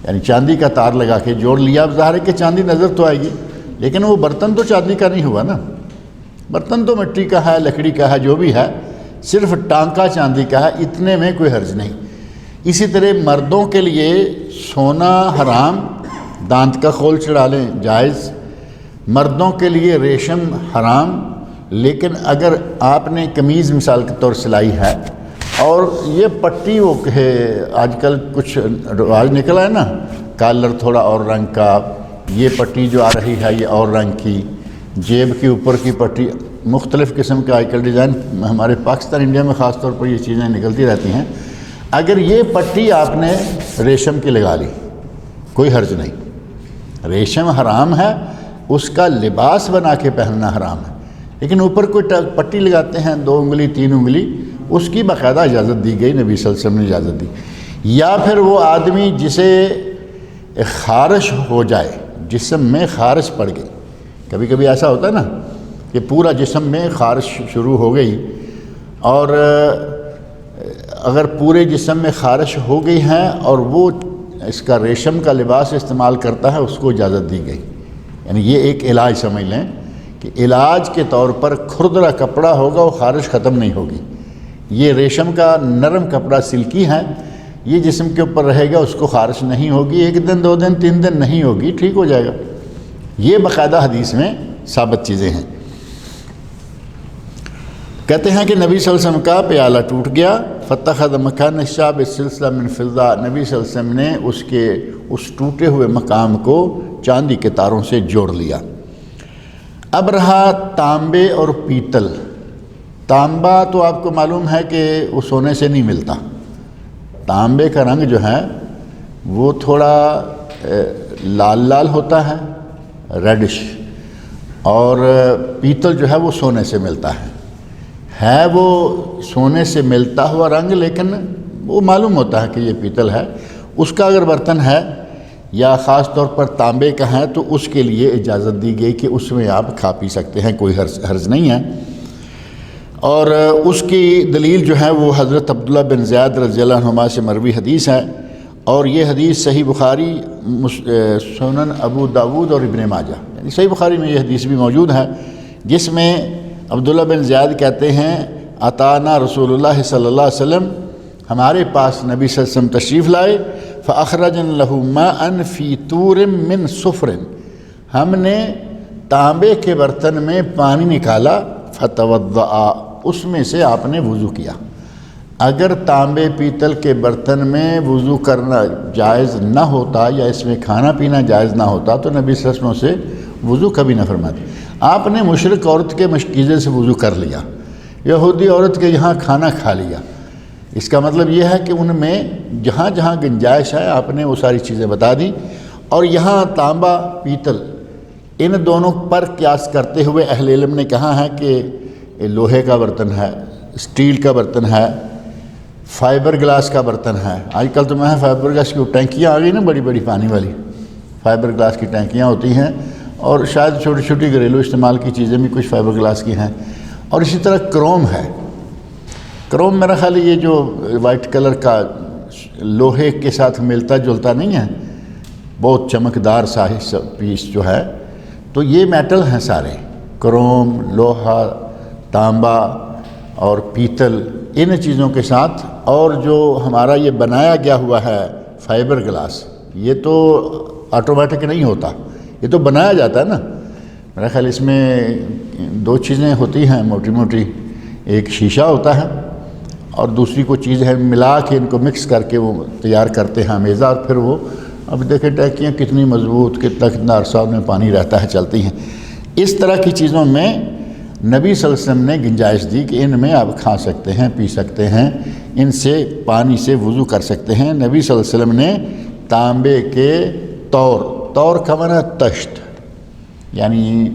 یعنی چاندی کا تار لگا کے جوڑ لیا۔ اب ظاہر ہے کہ چاندی نظر تو آئے گی، لیکن وہ برتن تو چاندی کا نہیں ہوا نا، برتن تو مٹی کا ہے، لکڑی کا ہے، جو بھی ہے، صرف ٹانکا چاندی کا ہے، اتنے میں کوئی حرج نہیں۔ اسی طرح مردوں کے لیے سونا حرام، دانت کا خول چڑھا لیں جائز، مردوں کے لیے ریشم حرام، لیکن اگر آپ نے قمیض مثال کے طور سلائی ہے اور یہ پٹی وہ کہ آج کل کچھ رواج نکلا ہے نا، کالر تھوڑا اور رنگ کا، یہ پٹی جو آ رہی ہے یہ اور رنگ کی، جیب کے اوپر کی پٹی، مختلف قسم کے آج کل ڈیزائن ہمارے پاکستان انڈیا میں خاص طور پر یہ چیزیں نکلتی رہتی ہیں۔ اگر یہ پٹی آپ نے ریشم کی لگا لی کوئی حرج نہیں، ریشم حرام ہے، اس کا لباس بنا کے پہننا حرام ہے، لیکن اوپر کوئی پٹی لگاتے ہیں 2 انگلی 3 انگلی، اس کی باقاعدہ اجازت دی گئی، نبی صلی اللہ علیہ وسلم نے اجازت دی۔ یا پھر وہ آدمی جسے خارش ہو جائے، جسم میں خارش پڑ گئی، کبھی کبھی ایسا ہوتا ہے نا کہ پورا جسم میں خارش شروع ہو گئی، اور اگر پورے جسم میں خارش ہو گئی ہے اور وہ اس کا ریشم کا لباس استعمال کرتا ہے، اس کو اجازت دی گئی، یعنی یہ ایک علاج سمجھ لیں کہ علاج کے طور پر کھردرا کپڑا ہوگا، وہ خارش ختم نہیں ہوگی۔ یہ ریشم کا نرم کپڑا سلکی ہے، یہ جسم کے اوپر رہے گا، اس کو خارش نہیں ہوگی، 1 دن 2 دن 3 دن نہیں ہوگی، ٹھیک ہو جائے گا۔ یہ باقاعدہ حدیث میں ثابت چیزیں ہیں۔ کہتے ہیں کہ نبی صلی اللہ علیہ وسلم کا پیالہ ٹوٹ گیا، فاتخذ مکان الشعب سلسلہ من فضہ، نبی صلی اللہ علیہ وسلم نے اس ٹوٹے ہوئے مقام کو چاندی کے تاروں سے جوڑ لیا۔ اب رہا تانبے اور پیتل۔ تانبا تو آپ کو معلوم ہے کہ وہ سونے سے نہیں ملتا، تانبے کا رنگ جو ہے وہ تھوڑا لال لال ہوتا ہے، ریڈش، اور پیتل جو ہے وہ سونے سے ملتا ہے وہ سونے سے ملتا ہوا رنگ، لیکن وہ معلوم ہوتا ہے کہ یہ پیتل ہے۔ اس کا اگر برتن ہے یا خاص طور پر تانبے کا ہے تو اس کے لیے اجازت دی گئی کہ اس میں آپ کھا پی سکتے ہیں، کوئی حرج نہیں ہے۔ اور اس کی دلیل جو ہے وہ حضرت عبداللہ بن زیاد رضی اللہ عنہما سے مروی حدیث ہے، اور یہ حدیث صحیح بخاری، سنن ابو داود اور ابن ماجہ، یعنی صحیح بخاری میں یہ حدیث بھی موجود ہے، جس میں عبداللہ بن زیاد کہتے ہیں اتانا رسول اللہ صلی اللہ علیہ وسلم، ہمارے پاس نبی صلی اللہ علیہ وسلم تشریف لائے، فاخرجن له ماء فی طور من صفر، ہم نے تانبے کے برتن میں پانی نکالا، فتوضأ، اس میں سے آپ نے وضو کیا۔ اگر تانبے پیتل کے برتن میں وضو کرنا جائز نہ ہوتا یا اس میں کھانا پینا جائز نہ ہوتا تو نبی صلی اللہ علیہ وسلم سے وضو کبھی نہ فرماتے۔ آپ نے مشرک عورت کے مشکیزے سے وضو کر لیا، یہودی عورت کے یہاں کھانا کھا لیا، اس کا مطلب یہ ہے کہ ان میں جہاں جہاں گنجائش ہے آپ نے وہ ساری چیزیں بتا دی۔ اور یہاں تانبا پیتل ان دونوں پر قیاس کرتے ہوئے اہل علم نے کہا ہے کہ لوہے کا برتن ہے، اسٹیل کا برتن ہے، فائبر گلاس کا برتن ہے۔ آج کل تو میں فائبر گلاس کی ٹینکیاں آ گئی نا، بڑی بڑی پانی والی فائبر گلاس کی ٹینکیاں ہوتی ہیں، اور شاید چھوٹی چھوٹی گھریلو استعمال کی چیزیں بھی کچھ فائبر گلاس کی ہیں۔ اور اسی طرح کروم ہے، کروم میرا خیال یہ جو وائٹ کلر کا لوہے کے ساتھ ملتا جلتا نہیں ہے، بہت چمکدار سا پیس جو ہے، تو یہ میٹل ہیں سارے، کروم، لوہا، تانبا اور پیتل، ان چیزوں کے ساتھ۔ اور جو ہمارا یہ بنایا گیا ہوا ہے فائبر گلاس، یہ تو آٹومیٹک نہیں ہوتا، یہ تو بنایا جاتا ہے نا۔ میرا خیال اس میں دو چیزیں ہوتی ہیں موٹی موٹی، ایک شیشہ ہوتا ہے اور دوسری کوئی چیز ہے، ملا کے ان کو مکس کر کے وہ تیار کرتے ہیں ہمیزہ، اور پھر وہ اب دیکھیں ٹینکیاں کتنی مضبوط، کتنا عرصہ ان میں پانی رہتا ہے، چلتی ہیں۔ اس طرح کی چیزوں میں نبی صلی اللہ علیہ وسلم نے گنجائش دی کہ ان میں آپ کھا سکتے ہیں، پی سکتے ہیں، ان سے پانی سے وضو کر سکتے ہیں۔ نبی صلی اللہ علیہ وسلم نے تانبے کے طور کا معنی تشت، یعنی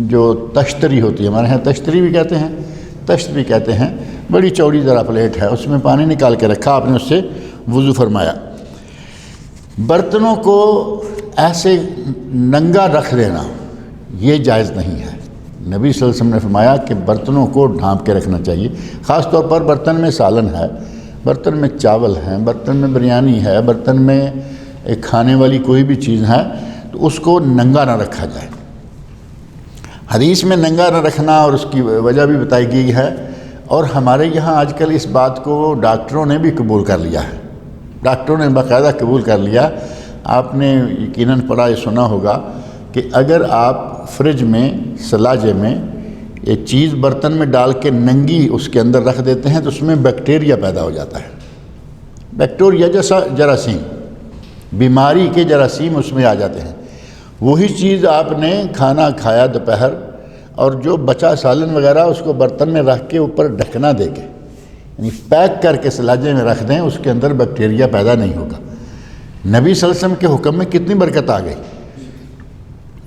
جو تشتری ہوتی ہے، ہمارے یہاں تشتری بھی کہتے ہیں، تشت بھی کہتے ہیں، بڑی چوڑی ذرا پلیٹ ہے، اس میں پانی نکال کے رکھا، آپ نے اس سے وضو فرمایا۔ برتنوں کو ایسے ننگا رکھ دینا یہ جائز نہیں ہے۔ نبی صلی اللہ علیہ وسلم نے فرمایا کہ برتنوں کو ڈھانپ کے رکھنا چاہیے، خاص طور پر برتن میں سالن ہے، برتن میں چاول ہے، برتن میں بریانی ہے، برتن میں ایک کھانے والی کوئی بھی چیز ہے، تو اس کو ننگا نہ رکھا جائے۔ حدیث میں ننگا نہ رکھنا اور اس کی وجہ بھی بتائی گئی ہے، اور ہمارے یہاں آج کل اس بات کو ڈاکٹروں نے بھی قبول کر لیا ہے، ڈاکٹروں نے باقاعدہ قبول کر لیا۔ آپ نے یقیناً پڑھا یا سنا ہوگا کہ اگر آپ فریج میں، سلاجے میں یہ چیز برتن میں ڈال کے ننگی اس کے اندر رکھ دیتے ہیں تو اس میں بیکٹیریا پیدا ہو جاتا ہے، بیکٹیریا جیسا جراثیم، بیماری کے جراثیم اس میں آ جاتے ہیں۔ وہی چیز آپ نے کھانا کھایا دوپہر، اور جو بچا سالن وغیرہ اس کو برتن میں رکھ کے اوپر ڈھکنا دے کے، یعنی پیک کر کے سلاجے میں رکھ دیں، اس کے اندر بیکٹیریا پیدا نہیں ہوگا۔ نبی صلی اللہ علیہ وسلم کے حکم میں کتنی برکت آ گئی۔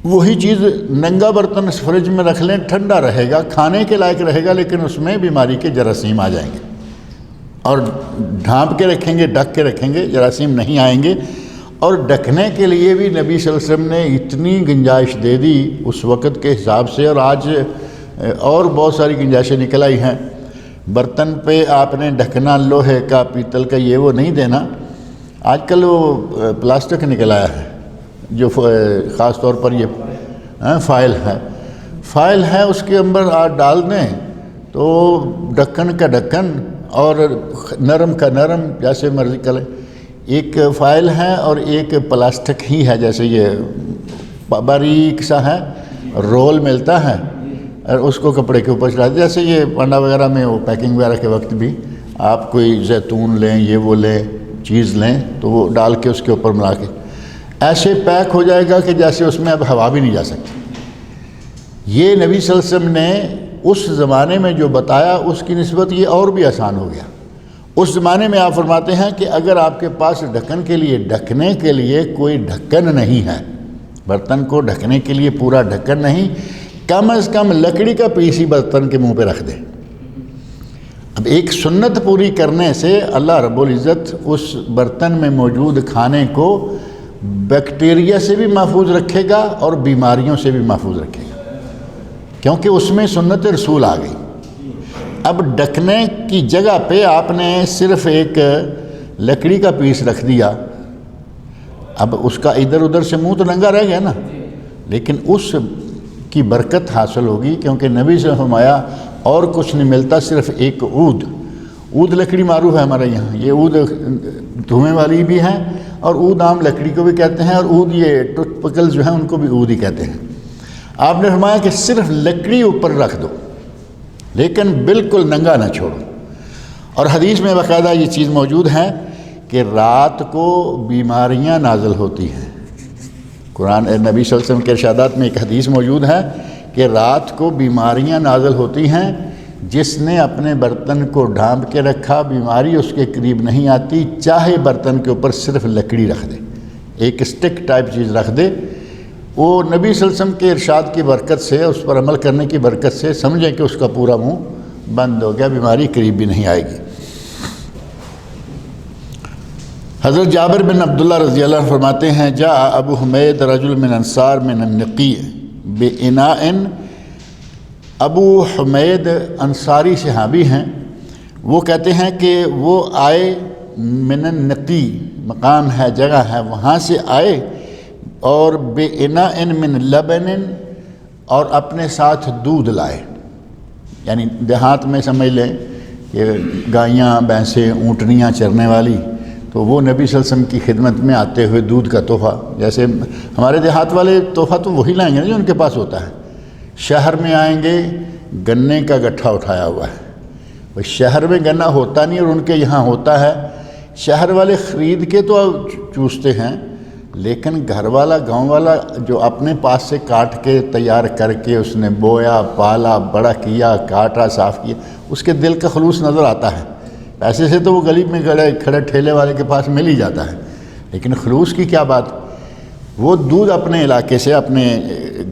وہی چیز ننگا برتن فریج میں رکھ لیں، ٹھنڈا رہے گا، کھانے کے لائق رہے گا، لیکن اس میں بیماری کے جراثیم آ جائیں گے، اور ڈھانپ کے رکھیں گے، ڈھک کے رکھیں گے، جراثیم نہیں آئیں گے۔ اور ڈھکنے کے لیے بھی نبی صلی اللہ علیہ وسلم نے اتنی گنجائش دے دی اس وقت کے حساب سے، اور آج اور بہت ساری گنجائشیں نکل آئی ہیں۔ برتن پہ آپ نے ڈھکنا لوہے کا، پیتل کا، یہ وہ نہیں دینا۔ آج کل وہ پلاسٹک نکل آیا ہے، جو خاص طور پر یہ فائل ہے، اس کے اندر آپ ڈال دیں تو ڈھکن کا ڈھکن اور نرم کا نرم، جیسے مرضی کریں۔ ایک فائل ہے اور ایک پلاسٹک ہی ہے، جیسے یہ باریک سا ہے، رول ملتا ہے، اور اس کو کپڑے کے اوپر چڑھا دیں۔ جیسے یہ پانڈا وغیرہ میں وہ پیکنگ وغیرہ کے وقت بھی آپ کوئی زیتون لیں، یہ وہ لیں، چیز لیں، تو وہ ڈال کے اس کے اوپر ملا کے ایسے پیک ہو جائے گا کہ جیسے اس میں اب ہوا بھی نہیں جا سکتی۔ یہ نبی صلی اللہ علیہ وسلم نے اس زمانے میں جو بتایا اس کی نسبت یہ اور بھی آسان ہو گیا۔ اس زمانے میں آپ فرماتے ہیں کہ اگر آپ کے پاس ڈھکن کے لیے، ڈھکنے کے لیے کوئی ڈھکن نہیں ہے، برتن کو ڈھکنے کے لیے پورا ڈھکن نہیں، کم از کم لکڑی کا پیس ہی برتن کے منہ پہ رکھ دے۔ اب ایک سنت پوری کرنے سے اللہ رب العزت اس برتن میں موجود کھانے کو بیکٹیریا سے بھی محفوظ رکھے گا اور بیماریوں سے بھی محفوظ رکھے گا، کیونکہ اس میں سنت رسول آ گئی۔ اب ڈھکنے کی جگہ پہ آپ نے صرف ایک لکڑی کا پیس رکھ دیا، اب اس کا ادھر ادھر سے منہ تو ننگا رہ گیا نا، لیکن اس کی برکت حاصل ہوگی، کیونکہ نبی سے فرمایا اور کچھ نہیں ملتا صرف ایک عود لکڑی معروف ہے ہمارے یہاں، یہ عود دھویں والی بھی ہے اور عود عام لکڑی کو بھی کہتے ہیں، اور عود یہ ٹوٹ پکل جو ہیں ان کو بھی عود ہی کہتے ہیں۔ آپ نے فرمایا کہ صرف لکڑی اوپر رکھ دو لیکن بالکل ننگا نہ چھوڑو، اور حدیث میں باقاعدہ یہ چیز موجود ہے کہ رات کو بیماریاں نازل ہوتی ہیں۔ قرآن نبی صلی اللہ علیہ وسلم کے ارشادات میں ایک حدیث موجود ہے کہ رات کو بیماریاں نازل ہوتی ہیں، جس نے اپنے برتن کو ڈھانپ کے رکھا بیماری اس کے قریب نہیں آتی، چاہے برتن کے اوپر صرف لکڑی رکھ دے، ایک اسٹک ٹائپ چیز رکھ دے، وہ نبی صلی اللہ علیہ وسلم کے ارشاد کی برکت سے، اس پر عمل کرنے کی برکت سے سمجھیں کہ اس کا پورا منہ بند ہو گیا، بیماری قریب بھی نہیں آئے گی۔ حضرت جابر بن عبداللہ رضی اللہ عنہ فرماتے ہیں جاء ابو حمید رجل من انصار من النقی بإناء، ابو حمید انصاری صحابی ہیں، وہ کہتے ہیں کہ وہ آئے من النقی، مقام ہے جگہ ہے، وہاں سے آئے اور بإناء من لبن، اور اپنے ساتھ دودھ لائے، یعنی دیہات میں سمجھ لیں کہ گائیاں بھینسیں اونٹنیاں چرنے والی، تو وہ نبی صلی اللہ علیہ وسلم کی خدمت میں آتے ہوئے دودھ کا تحفہ، جیسے ہمارے دیہات والے تحفہ تو وہی لائیں گے نا جو ان کے پاس ہوتا ہے۔ شہر میں آئیں گے گنے کا گٹھا اٹھایا ہوا ہے، شہر میں گنا ہوتا نہیں اور ان کے یہاں ہوتا ہے، شہر والے خرید کے تو چوستے ہیں، لیکن گھر والا گاؤں والا جو اپنے پاس سے کاٹ کے تیار کر کے اس نے بویا پالا بڑا کیا کاٹا صاف کیا، اس کے دل کا خلوص نظر آتا ہے۔ پیسے سے تو وہ گلی میں کھڑے ٹھیلے والے کے پاس مل ہی جاتا ہے، لیکن خلوص کی کیا بات۔ وہ دودھ اپنے علاقے سے اپنے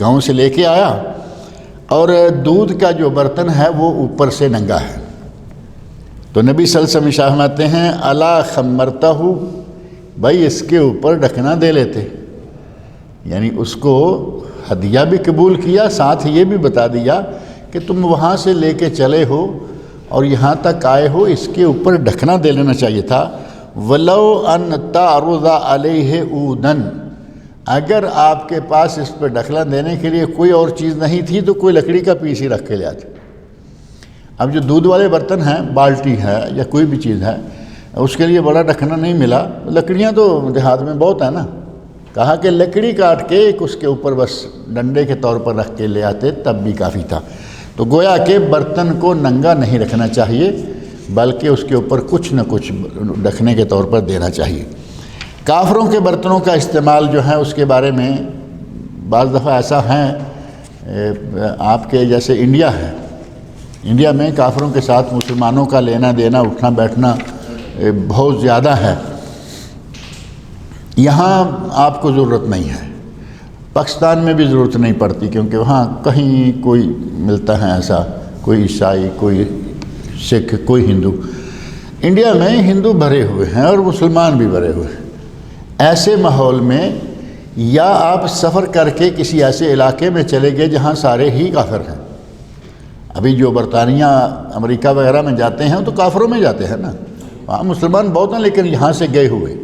گاؤں سے لے کے آیا، اور دودھ کا جو برتن ہے وہ اوپر سے ننگا ہے، تو نبی صلی اللہ علیہ وسلم ارشاد فرماتے ہیں الا خمرتہ، بھائی اس کے اوپر ڈھکنا دے لیتے، یعنی اس کو ہدیہ بھی قبول کیا، ساتھ یہ بھی بتا دیا کہ تم وہاں سے لے کے چلے ہو اور یہاں تک آئے ہو، اس کے اوپر ڈھکنا دے لینا چاہیے تھا۔ وَلَوْ أَن تَعْرُضَ عَلَيْهِ عُودًا، اگر آپ کے پاس اس پہ ڈھکنا دینے کے لیے کوئی اور چیز نہیں تھی تو کوئی لکڑی کا پیس ہی رکھ کے لے آتے۔ اب جو دودھ والے برتن ہیں، بالٹی ہے یا کوئی بھی چیز ہے، اس کے لیے بڑا ڈھکنا نہیں ملا، لکڑیاں تو دیہات میں بہت ہیں نا، کہا کہ لکڑی کاٹ کے ایک اس کے اوپر بس ڈنڈے کے طور پر رکھ کے لے آتے، تب بھی کافی تھا۔ تو گویا کہ برتن کو ننگا نہیں رکھنا چاہیے، بلکہ اس کے اوپر کچھ نہ کچھ ڈھکنے کے طور پر دینا چاہیے۔ کافروں کے برتنوں کا استعمال جو ہے اس کے بارے میں بعض دفعہ ایسا ہے، آپ کے جیسے انڈیا ہے، انڈیا میں کافروں کے ساتھ مسلمانوں کا لینا دینا اٹھنا بیٹھنا بہت زیادہ ہے، یہاں آپ کو ضرورت نہیں ہے، پاکستان میں بھی ضرورت نہیں پڑتی، کیونکہ وہاں کہیں کوئی ملتا ہے ایسا، کوئی عیسائی کوئی سکھ کوئی ہندو، انڈیا میں ہندو بھرے ہوئے ہیں اور مسلمان بھی بھرے ہوئے ہیں۔ ایسے ماحول میں یا آپ سفر کر کے کسی ایسے علاقے میں چلے گئے جہاں سارے ہی کافر ہیں، ابھی جو برطانیہ امریکہ وغیرہ میں جاتے ہیں تو کافروں میں جاتے ہیں نا، وہاں مسلمان بہت ہیں لیکن یہاں سے گئے ہوئے،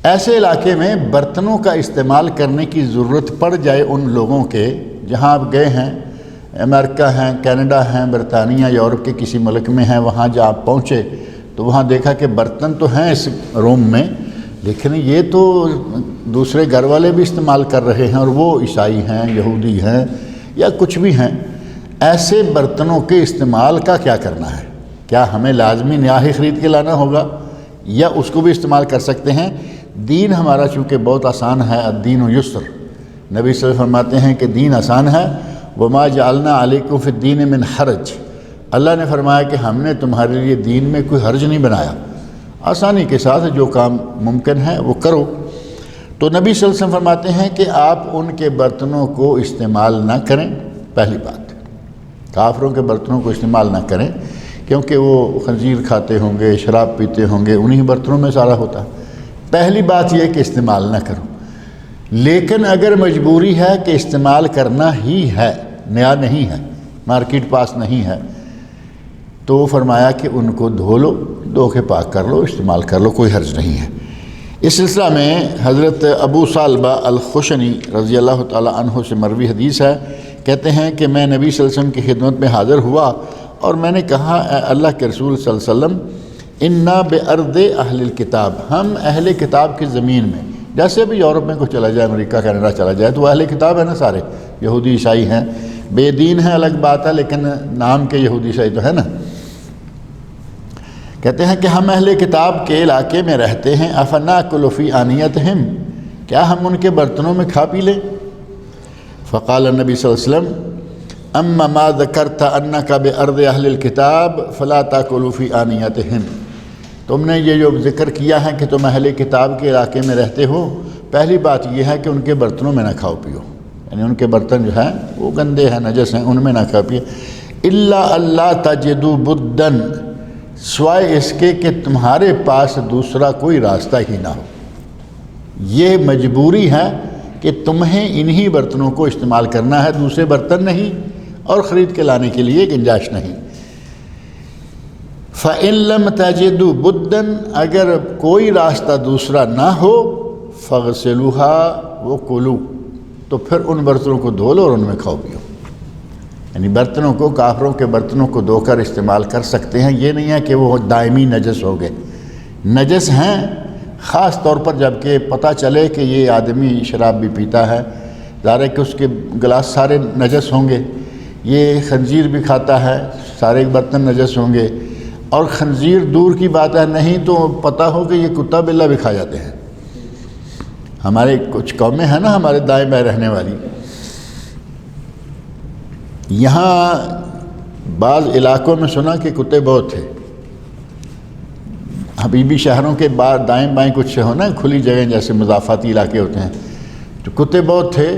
ایسے علاقے میں برتنوں کا استعمال کرنے کی ضرورت پڑ جائے ان لوگوں کے جہاں آپ گئے ہیں، امریکہ ہیں، کینیڈا ہیں، برطانیہ یورپ کے کسی ملک میں ہیں، وہاں جب آپ پہنچے تو وہاں دیکھا کہ برتن تو ہیں اس روم میں، لیکن یہ تو دوسرے گھر والے بھی استعمال کر رہے ہیں اور وہ عیسائی ہیں یہودی ہیں یا کچھ بھی ہیں، ایسے برتنوں کے استعمال کا کیا کرنا ہے؟ کیا ہمیں لازمی نیا ہی خرید کے لانا ہوگا یا اس کو بھی استعمال کر سکتے ہیں؟ دین ہمارا چونکہ بہت آسان ہے، الدین یسر، نبی صلی اللہ علیہ وسلم فرماتے ہیں کہ دین آسان ہے، وما جعلنا علیکم فی الدین من حرج، اللہ نے فرمایا کہ ہم نے تمہارے لیے دین میں کوئی حرج نہیں بنایا، آسانی کے ساتھ جو کام ممکن ہے وہ کرو۔ تو نبی صلی اللہ علیہ وسلم فرماتے ہیں کہ آپ ان کے برتنوں کو استعمال نہ کریں. پہلی بات، کافروں کے برتنوں کو استعمال نہ کریں، کیونکہ وہ خنزیر کھاتے ہوں گے، شراب پیتے ہوں گے، انہی برتنوں میں سارا ہوتا ہے. پہلی بات یہ کہ استعمال نہ کرو. لیکن اگر مجبوری ہے کہ استعمال کرنا ہی ہے، نیا نہیں ہے، مارکیٹ پاس نہیں ہے، تو فرمایا کہ ان کو دھو لو، دھو کے پاک کر لو، استعمال کر لو، کوئی حرج نہیں ہے. اس سلسلہ میں حضرت ابو ثعلبہ الخشنی رضی اللہ تعالیٰ عنہ سے مروی حدیث ہے. کہتے ہیں کہ میں نبی صلی اللہ علیہ وسلم کی خدمت میں حاضر ہوا اور میں نے کہا اے اللہ کے رسول صلی اللہ علیہ وسلم، انا بارض اہل الکتاب، ہم اہل کتاب کی زمین میں، جیسے بھی یورپ میں کوئی چلا جائے، امریکہ کینیڈا چلا جائے تو وہ اہل کتاب ہے نا، سارے یہودی عیسائی ہیں. بے دین ہیں الگ بات ہے، لیکن نام کے یہودی عیسائی تو ہے نا. کہتے ہیں کہ ہم اہل کتاب کے علاقے میں رہتے ہیں. افناکل فی آنیتہم، کیا ہم ان کے برتنوں میں کھا پی لیں؟ فقال النبی صلی اللہ علیہ وسلم اما ما ذکرت انک بارض اہل الکتاب فلا تاکلوا فی آنیتہم، تم نے یہ جو ذکر کیا ہے کہ تم اہل کتاب کے علاقے میں رہتے ہو، پہلی بات یہ ہے کہ ان کے برتنوں میں نہ کھاؤ پیو، یعنی ان کے برتن جو ہیں وہ گندے ہیں، نجس ہیں، ان میں نہ کھا پیو. الا اللہ تجدوا بدن، سوائے اس کے کہ تمہارے پاس دوسرا کوئی راستہ ہی نہ ہو. یہ مجبوری ہے کہ تمہیں انہی برتنوں کو استعمال کرنا ہے، دوسرے برتن نہیں اور خرید کے لانے کے لیے گنجائش نہیں. فَإِن لَمْ تَجِدُوا بُدًّا، اگر کوئی راستہ دوسرا نہ ہو، فَغْسِلُوهَا وَكُلُوا، تو پھر ان برتنوں کو دھو لو اور ان میں کھاؤ پیو. یعنی برتنوں کو، کافروں کے برتنوں کو دھو کر استعمال کر سکتے ہیں. یہ نہیں ہے کہ وہ دائمی نجس ہو گئے، نجس ہیں خاص طور پر جب کہ پتہ چلے کہ یہ آدمی شراب بھی پیتا ہے، ظاہر ہے کہ اس کے گلاس سارے نجس ہوں گے، یہ خنزیر بھی کھاتا ہے، سارے برتن نجس ہوں گے. اور خنزیر دور کی بات ہے، نہیں تو پتہ ہو کہ یہ کتا بلّا بھی کھا جاتے ہیں. ہمارے کچھ قومیں ہیں نا ہمارے دائیں بائیں رہنے والی، یہاں بعض علاقوں میں سنا کہ کتے بہت تھے. حبیبی شہروں کے بعد دائیں بائیں کچھ ہو نا کھلی جگہیں جیسے مضافاتی علاقے ہوتے ہیں، تو کتے بہت تھے.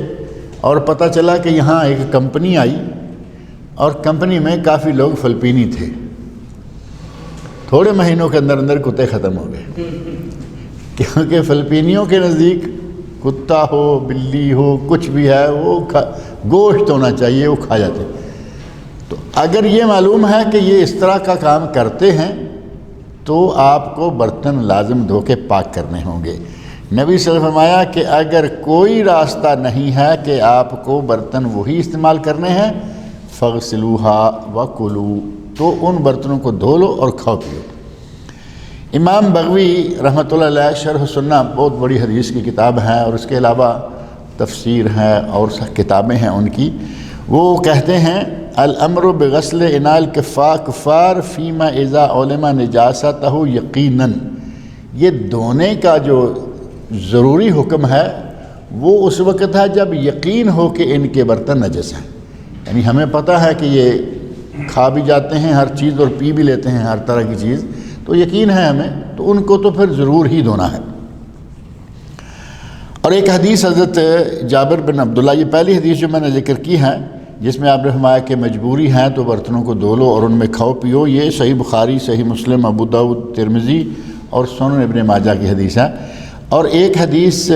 اور پتہ چلا کہ یہاں ایک کمپنی آئی اور کمپنی میں کافی لوگ فلپینی تھے. تھوڑے مہینوں کے اندر اندر کتے ختم ہو گئے، کیونکہ فلپینیوں کے نزدیک کتا ہو، بلی ہو، کچھ بھی ہے وہ گوشت ہونا چاہیے، وہ کھا جاتے. تو اگر یہ معلوم ہے کہ یہ اس طرح کا کام کرتے ہیں تو آپ کو برتن لازم دھو کے پاک کرنے ہوں گے. نبی صلی اللہ علیہ وسلم فرمایا کہ اگر کوئی راستہ نہیں ہے کہ آپ کو برتن وہی استعمال کرنے ہیں، فَغْسِلُوهَا وَكُلُوا، تو ان برتنوں کو دھو لو اور کھاؤ پیو. امام بغوی رحمۃ اللہ علیہ شرح سنہ بہت بڑی حدیث کی کتاب ہے، اور اس کے علاوہ تفسیر ہے اور کتابیں ہیں ان کی. وہ کہتے ہیں الامر بغسل اناء الکفار فیما اذا علم نجاستہ یقیناً، یہ دھونے کا جو ضروری حکم ہے وہ اس وقت ہے جب یقین ہو کہ ان کے برتن نجس ہیں. یعنی ہمیں پتہ ہے کہ یہ کھا بھی جاتے ہیں ہر چیز اور پی بھی لیتے ہیں ہر طرح کی چیز، تو یقین ہے ہمیں، تو ان کو تو پھر ضرور ہی دھونا ہے. اور ایک حدیث حضرت جابر بن عبداللہ، یہ پہلی حدیث جو میں نے ذکر کی ہے جس میں آپ نے فرمایا کہ مجبوری ہے تو برتنوں کو دھو لو اور ان میں کھاؤ پیو، یہ صحیح بخاری، صحیح مسلم، ابو داؤد، ترمذی اور سنن ابن ماجہ کی حدیث ہے. اور ایک حدیث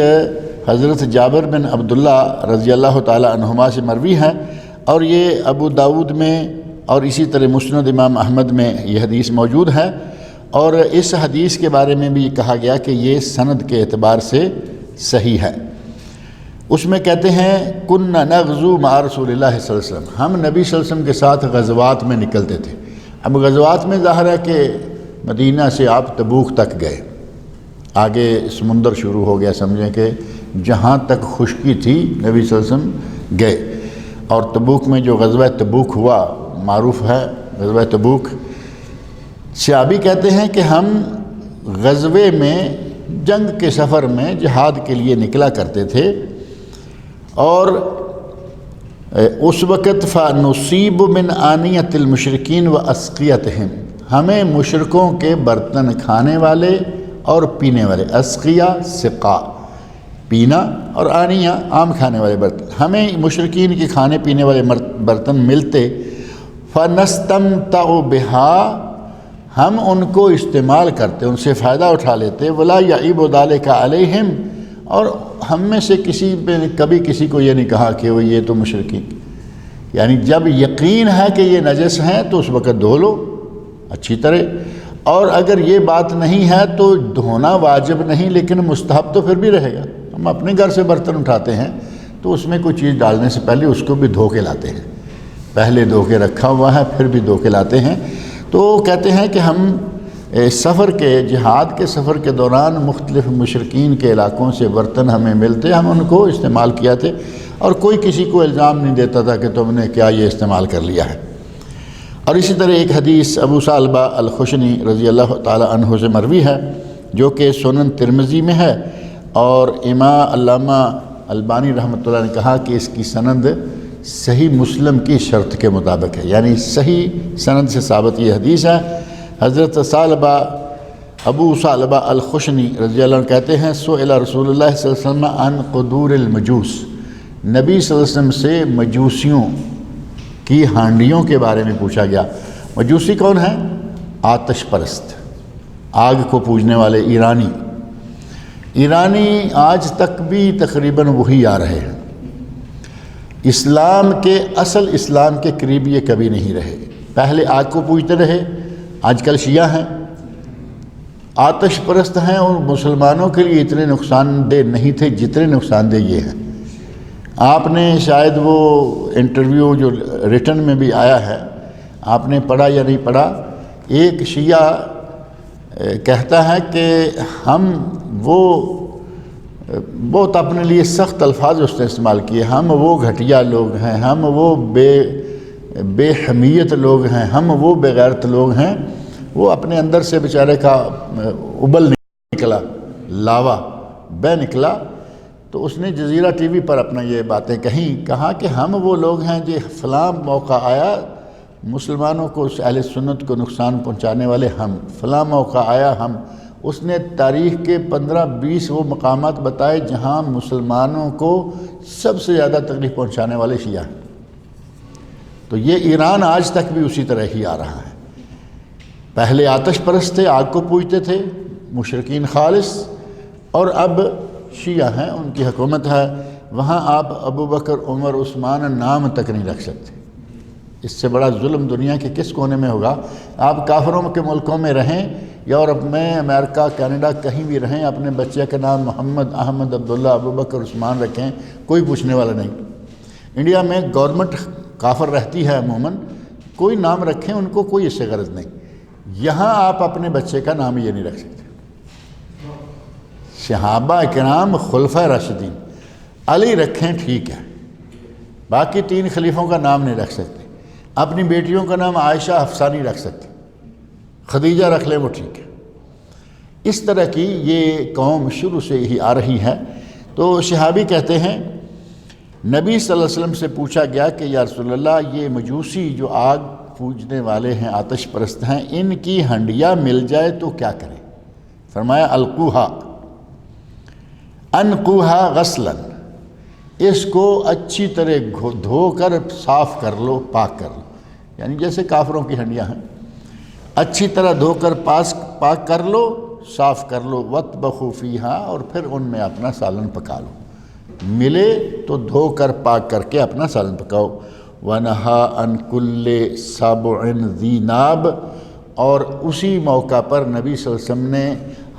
حضرت جابر بن عبداللہ رضی اللہ تعالی عنہما سے مروی ہے، اور یہ ابو داؤد میں اور اسی طرح مسند امام احمد میں یہ حدیث موجود ہے. اور اس حدیث کے بارے میں بھی کہا گیا کہ یہ سند کے اعتبار سے صحیح ہے. اس میں کہتے ہیں کنا نغزو مع رسول اللہ صلی اللہ علیہ وسلم، ہم نبی صلی اللہ علیہ وسلم کے ساتھ غزوات میں نکلتے تھے. اب غزوات میں ظاہر ہے کہ مدینہ سے آپ تبوک تک گئے، آگے سمندر شروع ہو گیا، سمجھیں کہ جہاں تک خشکی تھی نبی صلی اللہ علیہ وسلم گئے. اور تبوک میں جو غزوہ تبوک ہوا معروف ہے غزوہ تبوک. صحابی کہتے ہیں کہ ہم غزوے میں، جنگ کے سفر میں جہاد کے لیے نکلا کرتے تھے، اور اس وقت فَنُصِيبُ مِنْ آنِيَةِ الْمُشْرِكِينَ وَأَسْقِيَتِهِمْ، ہمیں مشرکوں کے برتن کھانے والے اور پینے والے، اسقیہ سقا، پینا، اور آنیہ عام کھانے والے برتن، ہمیں مشرکین کے کھانے پینے والے برتن ملتے، فنستمتع بہا، ہم ان کو استعمال کرتے، ان سے فائدہ اٹھا لیتے، ولا یعیب ذلک علیہم، اور ہم میں سے کسی پہ کبھی کسی کو یہ نہیں کہا کہ وہ یہ تو مشرکین، یعنی جب یقین ہے کہ یہ نجس ہیں تو اس وقت دھو لو اچھی طرح، اور اگر یہ بات نہیں ہے تو دھونا واجب نہیں لیکن مستحب تو پھر بھی رہے گا۔ ہم اپنے گھر سے برتن اٹھاتے ہیں تو اس میں کوئی چیز ڈالنے سے پہلے اس کو بھی دھو کے لاتے ہیں، پہلے دھو کے رکھا ہوا ہے پھر بھی دھو کے لاتے ہیں۔ تو کہتے ہیں کہ ہم سفر کے جہاد کے سفر کے دوران مختلف مشرکین کے علاقوں سے برتن ہمیں ملتے، ہم ان کو استعمال کیا تھے، اور کوئی کسی کو الزام نہیں دیتا تھا کہ تم نے کیا یہ استعمال کر لیا ہے۔ اور اسی طرح ایک حدیث ابو ثعلبہ الخشنی رضی اللہ تعالی عنہ سے مروی ہے جو کہ سنن ترمذی میں ہے، اور امام علامہ البانی رحمۃ اللہ نے کہا کہ اس کی سند صحیح مسلم کی شرط کے مطابق ہے، یعنی صحیح سند سے ثابت یہ حدیث ہے۔ حضرت ابو ثعلبہ الخشنی رضی اللہ عنہ کہتے ہیں سئل رسول اللہ صلی اللہ علیہ وسلم عن قدور المجوس، نبی صلی اللہ علیہ وسلم سے مجوسیوں کی ہانڈیوں کے بارے میں پوچھا گیا۔ مجوسی کون ہیں؟ آتش پرست، آگ کو پوجنے والے ایرانی آج تک بھی تقریباً وہی آ رہے ہیں، اسلام کے اصل اسلام کے قریب یہ کبھی نہیں رہے۔ پہلے آگ کو پوجتے رہے، آج کل شیعہ ہیں، آتش پرست ہیں، اور مسلمانوں کے لیے اتنے نقصان دہ نہیں تھے جتنے نقصان دہ یہ ہیں۔ آپ نے شاید وہ انٹرویو جو ریٹن میں بھی آیا ہے، آپ نے پڑھا یا نہیں پڑھا، ایک شیعہ کہتا ہے کہ ہم وہ بہت اپنے لیے سخت الفاظ اس نے استعمال کیے، ہم وہ گھٹیا لوگ ہیں، ہم وہ بے حمیت لوگ ہیں، ہم وہ بے غیرت لوگ ہیں۔ وہ اپنے اندر سے بیچارے کا ابل نکلا، لاوا بہ نکلا، تو اس نے جزیرہ ٹی وی پر اپنا یہ باتیں کہا کہ ہم وہ لوگ ہیں جو فلاں موقع آیا مسلمانوں کو، اہل سنت کو نقصان پہنچانے والے ہم، فلاں موقع آیا ہم۔ اس نے تاریخ کے 15-20 وہ مقامات بتائے جہاں مسلمانوں کو سب سے زیادہ تکلیف پہنچانے والے شیعہ ہیں۔ تو یہ ایران آج تک بھی اسی طرح ہی آ رہا ہے، پہلے آتش پرست تھے، آگ کو پوجتے تھے، مشرکین خالص، اور اب شیعہ ہیں، ان کی حکومت ہے، وہاں آپ ابو بکر عمر عثمان نام تک نہیں رکھ سکتے۔ اس سے بڑا ظلم دنیا کے کس کونے میں ہوگا؟ آپ کافروں کے ملکوں میں رہیں، یورپ میں، امریکہ، کینیڈا، کہیں بھی رہیں، اپنے بچے کا نام محمد، احمد، عبداللہ، ابو بکر، عثمان رکھیں، کوئی پوچھنے والا نہیں۔ انڈیا میں گورنمنٹ کافر رہتی ہے عموماً، کوئی نام رکھیں، ان کو کوئی اس سے غرض نہیں۔ یہاں آپ اپنے بچے کا نام یہ نہیں رکھ سکتے۔ صحابہ اکرام، خلفۂ راشدین، علی رکھیں ٹھیک ہے، باقی 3 خلیفوں کا نام نہیں رکھ سکتے۔ اپنی بیٹیوں کا نام عائشہ، حفصہ نہیں رکھ سکتے، خدیجہ رکھ لیں وہ ٹھیک ہے۔ اس طرح کی یہ قوم شروع سے ہی آ رہی ہے۔ تو صحابی کہتے ہیں نبی صلی اللہ علیہ وسلم سے پوچھا گیا کہ یا رسول اللہ، یہ مجوسی جو آگ پوجنے والے ہیں، آتش پرست ہیں، ان کی ہنڈیا مل جائے تو کیا کریں؟ فرمایا القوہا، انقوہا غسلا، اس کو اچھی طرح دھو کر صاف کر لو، پاک کر لو، یعنی جیسے کافروں کی ہنڈیاں ہیں، اچھی طرح دھو کر پاک کر لو، صاف کر لو، وَطْبَخُوا فِيهَا، اور پھر ان میں اپنا سالن پکا لو، ملے تو دھو کر پاک کر کے اپنا سالن پکاؤ۔ وَنَهَا عَنْ كُلِّ سَبْعٍ ذِي نَابٍ، اور اسی موقع پر نبی صلی اللہ علیہ وسلم نے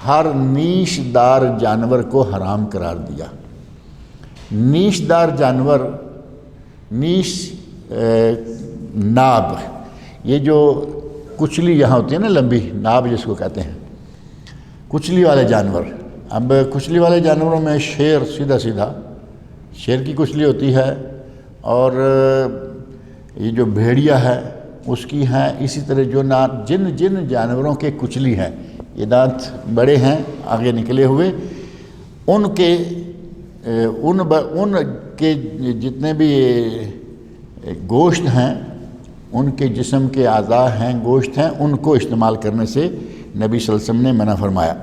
ہر نیش دار جانور کو حرام قرار دیا۔ نیش دار جانور، نیش ناب، یہ جو کچلی یہاں ہوتی ہے نا، لمبی ناب جس کو کہتے ہیں، کچلی والے جانور۔ اب کچلی والے جانوروں میں شیر، سیدھا شیر کی کچلی ہوتی ہے، اور یہ جو بھیڑیا ہے اس کی ہے، اسی طرح جو جن جانوروں کے کچلی ہیں، یہ دانت بڑے ہیں آگے نکلے ہوئے، ان کے جتنے بھی گوشت ہیں، ان کے جسم کے اعضاء ہیں، گوشت ہیں، ان کو استعمال کرنے سے نبی صلی اللہ علیہ وسلم نے منع فرمایا۔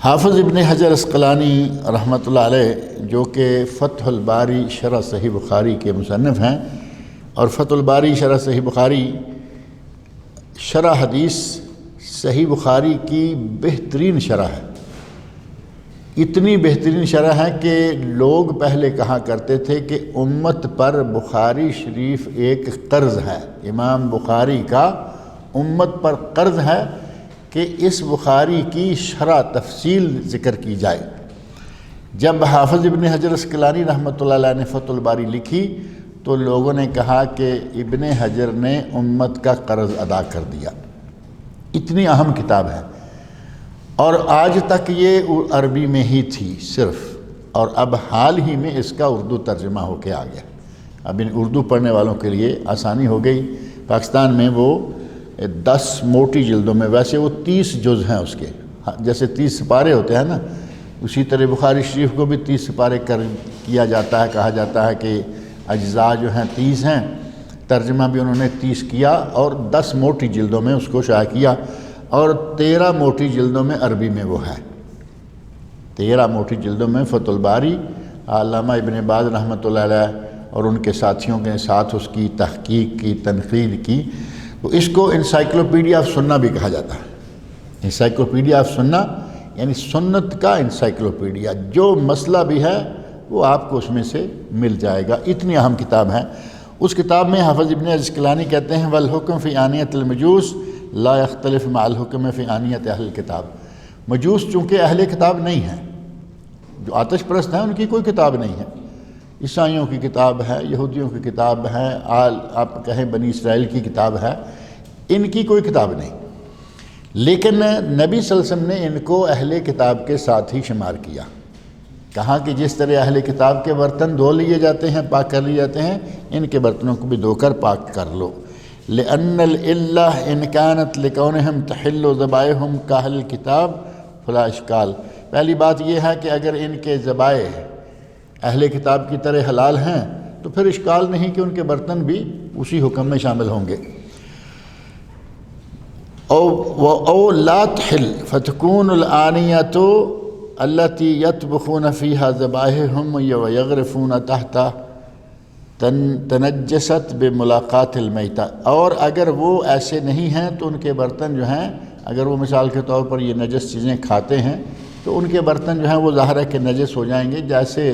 حافظ ابن حجر اسقلانی رحمۃ اللہ علیہ جو کہ فتح الباری شرح صحیح بخاری کے مصنف ہیں، اور فتح الباری شرح صحیح بخاری شرح حدیث صحیح بخاری کی بہترین شرح ہے۔ اتنی بہترین شرح ہے کہ لوگ پہلے کہا کرتے تھے کہ امت پر بخاری شریف ایک قرض ہے، امام بخاری کا امت پر قرض ہے کہ اس بخاری کی شرح تفصیل ذکر کی جائے۔ جب حافظ ابن حجر اسقلانی رحمۃ اللہ علیہ نے فتح الباری لکھی تو لوگوں نے کہا کہ ابن حجر نے امت کا قرض ادا کر دیا، اتنی اہم کتاب ہے، اور آج تک یہ عربی میں ہی تھی صرف، اور اب حال ہی میں اس کا اردو ترجمہ ہو کے آ گیا۔ اب ان اردو پڑھنے والوں کے لیے آسانی ہو گئی۔ پاکستان میں وہ 10 موٹی جلدوں میں، ویسے وہ 30 جز ہیں اس کے، جیسے 30 سپارے ہوتے ہیں نا، اسی طرح بخاری شریف کو بھی 30 سپارے کیا جاتا ہے، کہا جاتا ہے کہ اجزاء جو ہیں 30 ہیں، ترجمہ بھی انہوں نے 30 کیا، اور 10 موٹی جلدوں میں اس کو شائع کیا، اور 13 موٹی جلدوں میں عربی میں وہ ہے۔ 13 موٹی جلدوں میں فتح الباری علامہ ابن باز رحمۃ اللہ علیہ اور ان کے ساتھیوں کے ساتھ اس کی تحقیق کی، تنقید کی، تو اس کو انسائکلوپیڈیا آف سنہ بھی کہا جاتا ہے۔ انسائکلوپیڈیا آف سنہ یعنی سنت کا انسائکلوپیڈیا، جو مسئلہ بھی ہے وہ آپ کو اس میں سے مل جائے گا، اتنی اہم کتاب ہے۔ اس کتاب میں حافظ ابن اسقلانی کہتے ہیں والحکم فی آنیت المجوس لا یختلف مع الحکم فی آنیت اہل کتاب۔ مجوس چونکہ اہل کتاب نہیں ہیں، جو آتش پرست ہیں ان کی کوئی کتاب نہیں ہے، عیسائیوں کی کتاب ہے، یہودیوں کی کتاب ہے، آپ کہیں بنی اسرائیل کی کتاب ہے، ان کی کوئی کتاب نہیں، لیکن نبی صلی اللہ علیہ وسلم نے ان کو اہل کتاب کے ساتھ ہی شمار کیا۔ کہا کہ جس طرح اہل کتاب کے برتن دھو لیے جاتے ہیں، پاک کر لیے جاتے ہیں، ان کے برتنوں کو بھی دھو کر پاک کر لو۔ لأن العلہ ان كانت لكونهم تحل ذبائحهم كأهل الكتاب فلا اشکال۔ پہلی بات یہ ہے کہ اگر ان کے ذبائح اہل کتاب کی طرح حلال ہیں تو پھر اشکال نہیں کہ ان کے برتن بھی اسی حکم میں شامل ہوں گے۔ او لا تحل فتكون الآنیۃ التي يطبخون فيها ذبائحهم ويغرفون تحت تنجست بملاقات المیتہ، اور اگر وہ ایسے نہیں ہیں تو ان کے برتن جو ہیں، اگر وہ مثال کے طور پر یہ نجس چیزیں کھاتے ہیں تو ان کے برتن جو ہیں وہ ظاہر ہے کہ نجس ہو جائیں گے۔ جیسے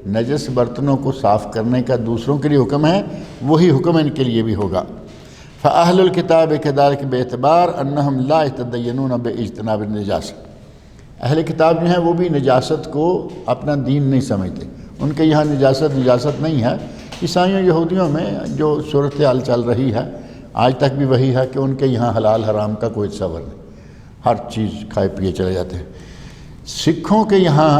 نجس برتنوں کو صاف کرنے کا دوسروں کے لیے حکم ہے، وہی حکم ان کے لیے بھی ہوگا۔ فأہل الکتاب کذالک باعتبار انہم لا یتدینون باجتناب النجاسہ، اہل کتاب جو ہیں وہ بھی نجاست کو اپنا دین نہیں سمجھتے، ان کے یہاں نجاست نہیں ہے۔ عیسائیوں یہودیوں میں جو صورتحال چل رہی ہے آج تک بھی وہی ہے کہ ان کے یہاں حلال حرام کا کوئی تصور نہیں، ہر چیز کھائے پیے چلے جاتے ہیں۔ سکھوں کے یہاں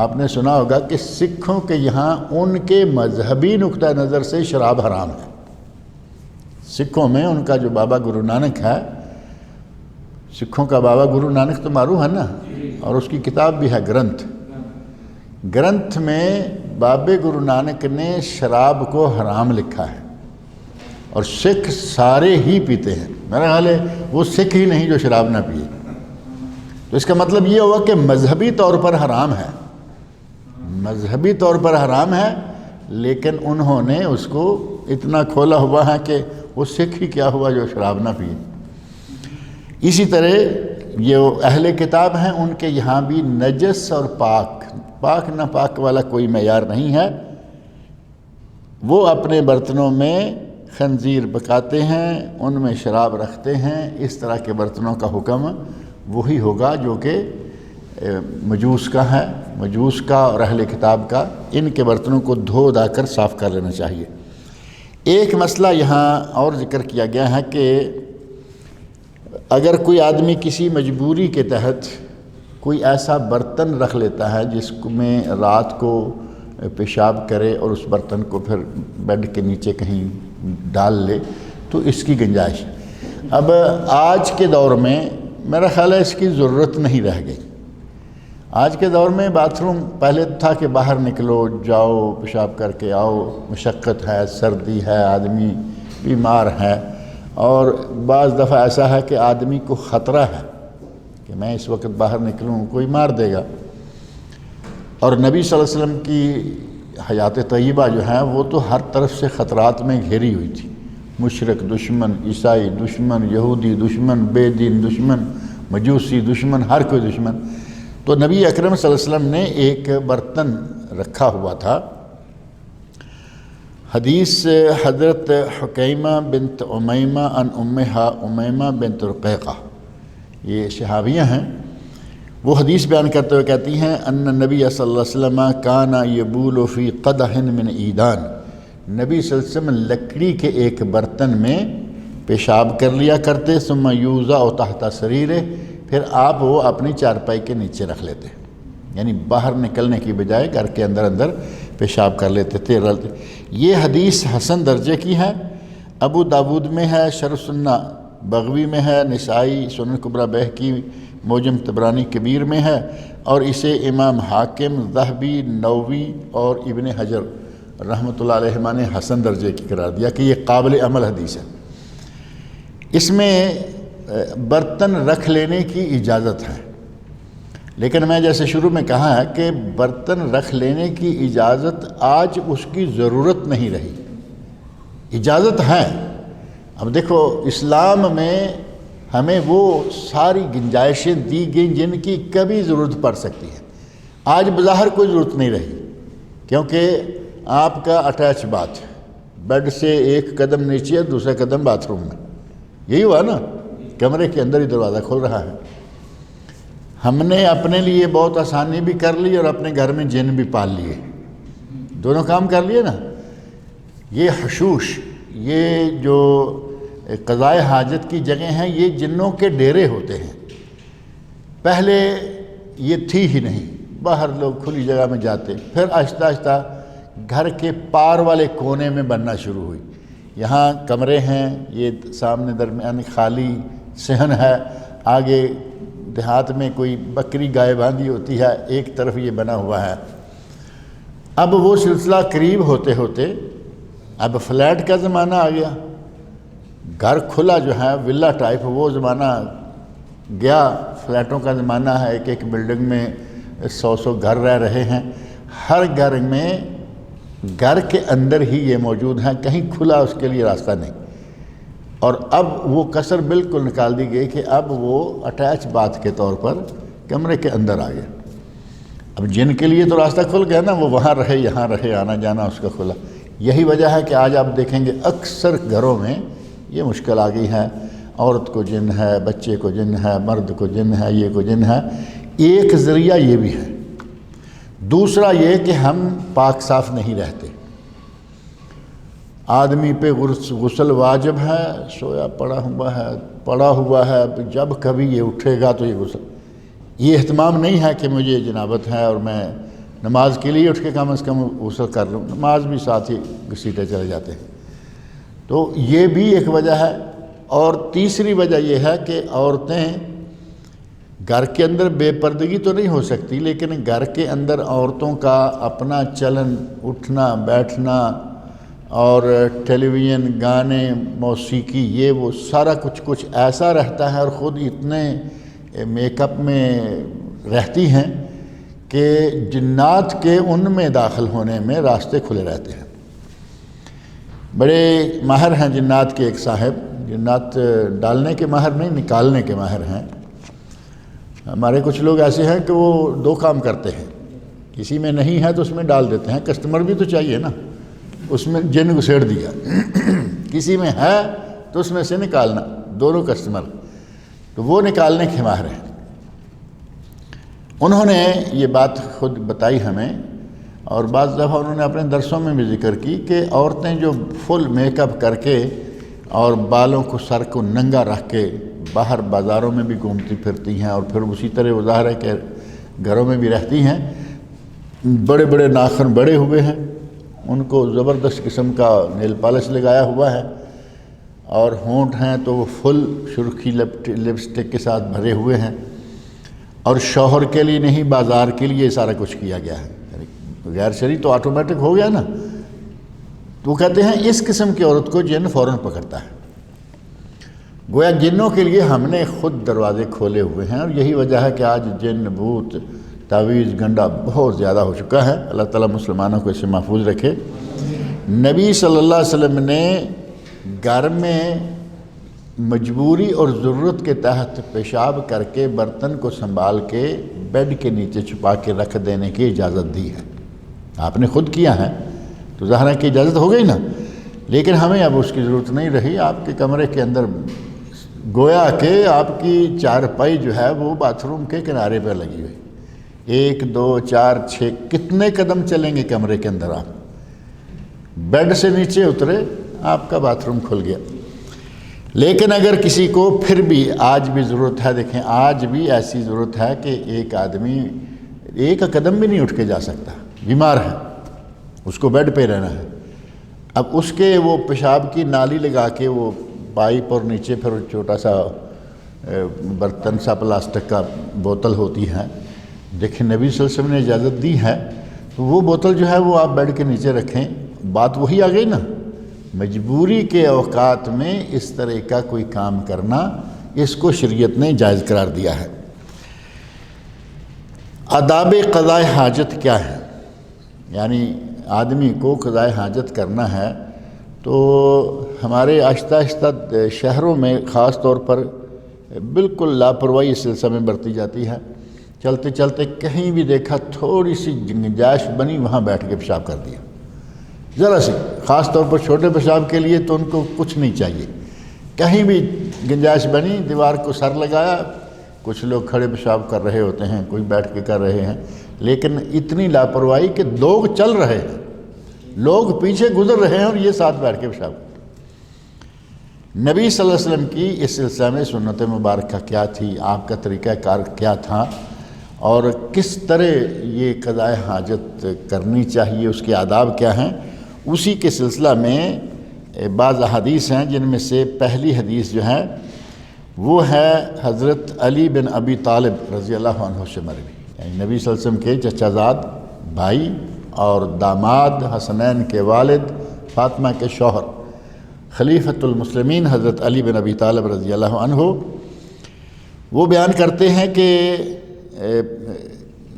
آپ نے سنا ہوگا کہ سکھوں کے یہاں ان کے مذہبی نقطہ نظر سے شراب حرام ہے۔ سکھوں میں ان کا جو بابا گرو نانک ہے، سکھوں کا بابا گرو نانک تو معروف ہے نا، اور اس کی کتاب بھی ہے گرنتھ میں بابے گرو نانک نے شراب کو حرام لکھا ہے، اور سکھ سارے ہی پیتے ہیں، میرا خیال ہے وہ سکھ ہی نہیں جو شراب نہ پیے۔ تو اس کا مطلب یہ ہوا کہ مذہبی طور پر حرام ہے، مذہبی طور پر حرام ہے، لیکن انہوں نے اس کو اتنا کھولا ہوا ہے کہ وہ سکھ ہی کیا ہوا جو شراب نہ پیے۔ اسی طرح یہ اہل کتاب ہیں، ان کے یہاں بھی نجس اور پاک نہ پاک والا کوئی معیار نہیں ہے۔ وہ اپنے برتنوں میں خنزیر پکاتے ہیں، ان میں شراب رکھتے ہیں، اس طرح کے برتنوں کا حکم وہی ہوگا جو کہ مجوس کا ہے، مجوس کا اور اہل کتاب کا۔ ان کے برتنوں کو دھو دا کر صاف کر لینا چاہیے۔ ایک مسئلہ یہاں اور ذکر کیا گیا ہے کہ اگر کوئی آدمی کسی مجبوری کے تحت کوئی ایسا برتن رکھ لیتا ہے جس میں رات کو پیشاب کرے اور اس برتن کو پھر بیڈ کے نیچے کہیں ڈال لے تو اس کی گنجائش۔ اب آج کے دور میں میرا خیال ہے اس کی ضرورت نہیں رہ گئی۔ آج کے دور میں باتھ روم پہلے تھا کہ باہر نکلو، جاؤ، پیشاب کر کے آؤ، مشقت ہے، سردی ہے، آدمی بیمار ہے، اور بعض دفعہ ایسا ہے کہ آدمی کو خطرہ ہے کہ میں اس وقت باہر نکلوں کوئی مار دے گا۔ اور نبی صلی اللہ علیہ وسلم کی حیات طیبہ جو ہے وہ تو ہر طرف سے خطرات میں گھیری ہوئی تھی، مشرک دشمن، عیسائی دشمن، یہودی دشمن، بے دین دشمن، مجوسی دشمن، ہر کوئی دشمن۔ تو نبی اکرم صلی اللہ علیہ وسلم نے ایک برتن رکھا ہوا تھا۔ حدیث حضرت حکیمہ بنت امیمہ عن امہا امیمہ بنت رقیقہ، یہ صحابیہ ہیں، وہ حدیث بیان کرتے ہوئے کہتی ہیں ان نبی صلی اللہ علیہ وسلم کان یبول فی قدح من عیدان، نبی صلی اللہ علیہ وسلم لکڑی کے ایک برتن میں پیشاب کر لیا کرتے، ثم یوضع تحت سریرہ، پھر آپ وہ اپنی چارپائی کے نیچے رکھ لیتے، یعنی باہر نکلنے کی بجائے گھر کے اندر اندر پیشاب کر لیتے تھے۔ یہ حدیث حسن درجے کی ہے، ابو داود میں ہے، شرح سنہ بغوی میں ہے، نسائی سنن کبریٰ بیہقی معجم طبرانی کبیر میں ہے، اور اسے امام حاکم، ذہبی، نووی اور ابن حجر رحمۃ اللہ علیہ نے حسن درجے کی قرار دیا کہ یہ قابل عمل حدیث ہے۔ اس میں برتن رکھ لینے کی اجازت ہے، لیکن میں جیسے شروع میں کہا ہے کہ برتن رکھ لینے کی اجازت آج اس کی ضرورت نہیں رہی، اجازت ہے۔ اب دیکھو اسلام میں ہمیں وہ ساری گنجائشیں دی گئیں جن کی کبھی ضرورت پڑ سکتی ہے، آج بظاہر کوئی ضرورت نہیں رہی، کیونکہ آپ کا اٹیچ باتھ ہے، بیڈ سے ایک قدم نیچے ہے، دوسرا قدم باتھ روم میں، یہی ہوا نا، کمرے کے اندر ہی دروازہ کھل رہا ہے۔ ہم نے اپنے لیے بہت آسانی بھی کر لی اور اپنے گھر میں جن بھی پال لیے، دونوں کام کر لیے نا۔ یہ حشوش، یہ جو قضائے حاجت کی جگہ ہیں، یہ جنوں کے ڈیرے ہوتے ہیں، پہلے یہ تھی ہی نہیں، باہر لوگ کھلی جگہ میں جاتے، پھر آہستہ آہستہ گھر کے پار والے کونے میں بننا شروع ہوئی۔ یہاں کمرے ہیں، یہ سامنے درمیان خالی صحن ہے، آگے دیہات میں کوئی بکری گائے باندھی ہوتی ہے، ایک طرف یہ بنا ہوا ہے۔ اب وہ سلسلہ قریب ہوتے ہوتے اب فلیٹ کا زمانہ آ گیا، گھر کھلا جو ہے ولا ٹائپ، وہ زمانہ گیا، فلیٹوں کا زمانہ ہے، ایک ایک بلڈنگ میں 100 گھر رہ رہے ہیں، ہر گھر میں گھر کے اندر ہی یہ موجود ہیں، کہیں کھلا اس کے لیے راستہ نہیں۔ اور اب وہ کسر بالکل نکال دی گئی کہ اب وہ اٹیچ باتھ کے طور پر کمرے کے اندر آ گیا۔ اب جن کے لیے تو راستہ کھل گیا نا، وہ وہاں رہے یہاں رہے، آنا جانا اس کا کھلا۔ یہی وجہ ہے کہ آج آپ دیکھیں گے اکثر گھروں میں یہ مشکل آ گئی ہے، عورت کو جن ہے، بچے کو جن ہے، مرد کو جن ہے، یہ کو جن ہے۔ ایک ذریعہ یہ بھی ہے، دوسرا یہ کہ ہم پاک صاف نہیں رہتے، آدمی پہ غسل واجب ہے، سویا پڑا ہوا ہے، جب کبھی یہ اٹھے گا تو یہ غسل، یہ اہتمام نہیں ہے کہ مجھے جنابت ہے اور میں نماز کے لیے اٹھ کے کم از کم غسل کر لوں، نماز بھی ساتھ ہی گھسیٹے چلے جاتے ہیں۔ تو یہ بھی ایک وجہ ہے۔ اور تیسری وجہ یہ ہے کہ عورتیں گھر کے اندر بے پردگی تو نہیں ہو سکتی، لیکن گھر کے اندر عورتوں کا اپنا چلن، اٹھنا بیٹھنا اور ٹیلی ویژن، گانے، موسیقی، یہ وہ سارا کچھ ایسا رہتا ہے، اور خود اتنے میک اپ میں رہتی ہیں کہ جنات کے ان میں داخل ہونے میں راستے کھلے رہتے ہیں۔ بڑے ماہر ہیں جنات کے ایک صاحب، جنات ڈالنے کے ماہر نہیں، نکالنے کے ماہر ہیں۔ ہمارے کچھ لوگ ایسے ہیں کہ وہ دو کام کرتے ہیں، کسی میں نہیں ہے تو اس میں ڈال دیتے ہیں، کسٹمر بھی تو چاہیے نا، اس میں جن گھسیڑ دیا، کسی میں ہے تو اس میں سے نکالنا، دونوں کسٹمر، تو وہ نکالنے کے ماہر ہیں۔ انہوں نے یہ بات خود بتائی ہمیں، اور بعض دفعہ انہوں نے اپنے درسوں میں بھی ذکر کی کہ عورتیں جو فل میک اپ کر کے اور بالوں کو، سر کو ننگا رکھ کے باہر بازاروں میں بھی گھومتی پھرتی ہیں، اور پھر اسی طرح وہ ظاہر ہے کہ گھروں میں بھی رہتی ہیں، بڑے بڑے ناخن بڑے ہوئے ہیں، ان کو زبردست قسم کا نیل پالش لگایا ہوا ہے، اور ہونٹ ہیں تو وہ فل سرخی لپسٹک کے ساتھ بھرے ہوئے ہیں، اور شوہر کے لیے نہیں بازار کے لیے سارا کچھ کیا گیا ہے، غیر شرعی تو آٹومیٹک ہو گیا نا۔ تو وہ کہتے ہیں اس قسم کی عورت کو جن فوراً پکڑتا ہے۔ گویا جنوں کے لیے ہم نے خود دروازے کھولے ہوئے ہیں، اور یہی وجہ ہے کہ آج جن، بھوت، تعویذ، گنڈا بہت زیادہ ہو چکا ہے۔ اللہ تعالیٰ مسلمانوں کو اس سے محفوظ رکھے۔ نبی صلی اللہ علیہ وسلم نے گھر میں مجبوری اور ضرورت کے تحت پیشاب کر کے برتن کو سنبھال کے بیڈ کے نیچے چھپا کے رکھ دینے کی اجازت دی ہے۔ آپ نے خود کیا ہے تو ظاہر ہے کہ اجازت ہو گئی نا، لیکن ہمیں اب اس کی ضرورت نہیں رہی۔ آپ کے کمرے کے اندر گویا کہ آپ کی چارپائی جو ہے وہ باتھ روم کے کنارے پر لگی ہوئی، 1 2 4 6 کتنے قدم چلیں گے کمرے کے اندر؟ آپ بیڈ سے نیچے اترے، آپ کا باتھ روم کھل گیا۔ لیکن اگر کسی کو پھر بھی آج بھی ضرورت ہے، دیکھیں آج بھی ایسی ضرورت ہے کہ ایک آدمی ایک قدم بھی نہیں اٹھ کے جا سکتا، بیمار ہے، اس کو بیڈ پہ رہنا ہے، اب اس کے وہ پیشاب کی نالی لگا کے وہ پائپ اور نیچے پھر چھوٹا سا برتن سا پلاسٹک کا بوتل ہوتی ہے، دیکھیں نبی صلی اللہ علیہ وسلم نے اجازت دی ہے، تو وہ بوتل جو ہے وہ آپ بیڈ کے نیچے رکھیں۔ بات وہی آ گئی نا، مجبوری کے اوقات میں اس طرح کا کوئی کام کرنا، اس کو شریعت نے جائز قرار دیا ہے۔ آداب قضاء حاجت کیا ہے؟ یعنی آدمی کو قضاء حاجت کرنا ہے تو ہمارے آہستہ آہستہ شہروں میں خاص طور پر بالکل لاپرواہی اس سلسلے میں برتی جاتی ہے۔ چلتے چلتے کہیں بھی دیکھا تھوڑی سی گنجائش بنی، وہاں بیٹھ کے پیشاب کر دیا، ذرا سی، خاص طور پر چھوٹے پیشاب کے لیے تو ان کو کچھ نہیں چاہیے، کہیں بھی گنجائش بنی دیوار کو سر لگایا۔ کچھ لوگ کھڑے پیشاب کر رہے ہوتے ہیں، کوئی بیٹھ کے کر رہے ہیں، لیکن اتنی لاپرواہی کہ لوگ چل رہے ہیں، لوگ پیچھے گزر رہے ہیں اور یہ ساتھ بیٹھ کے پیشاب۔ نبی صلی اللہ علیہ وسلم کی اس سلسلے میں سنت مبارکہ کیا تھی، آپ کا طریقہ کار کیا تھا، اور کس طرح یہ قضاء حاجت کرنی چاہیے، اس کے آداب کیا ہیں، اسی کے سلسلہ میں بعض احادیث ہیں، جن میں سے پہلی حدیث جو ہے وہ ہے حضرت علی بن ابی طالب رضی اللہ عنہ سے مروی، یعنی نبی صلی اللہ علیہ وسلم کے چچا زاد بھائی اور داماد، حسنین کے والد، فاطمہ کے شوہر، خلیفۃ المسلمین حضرت علی بن ابی طالب رضی اللہ عنہ، وہ بیان کرتے ہیں کہ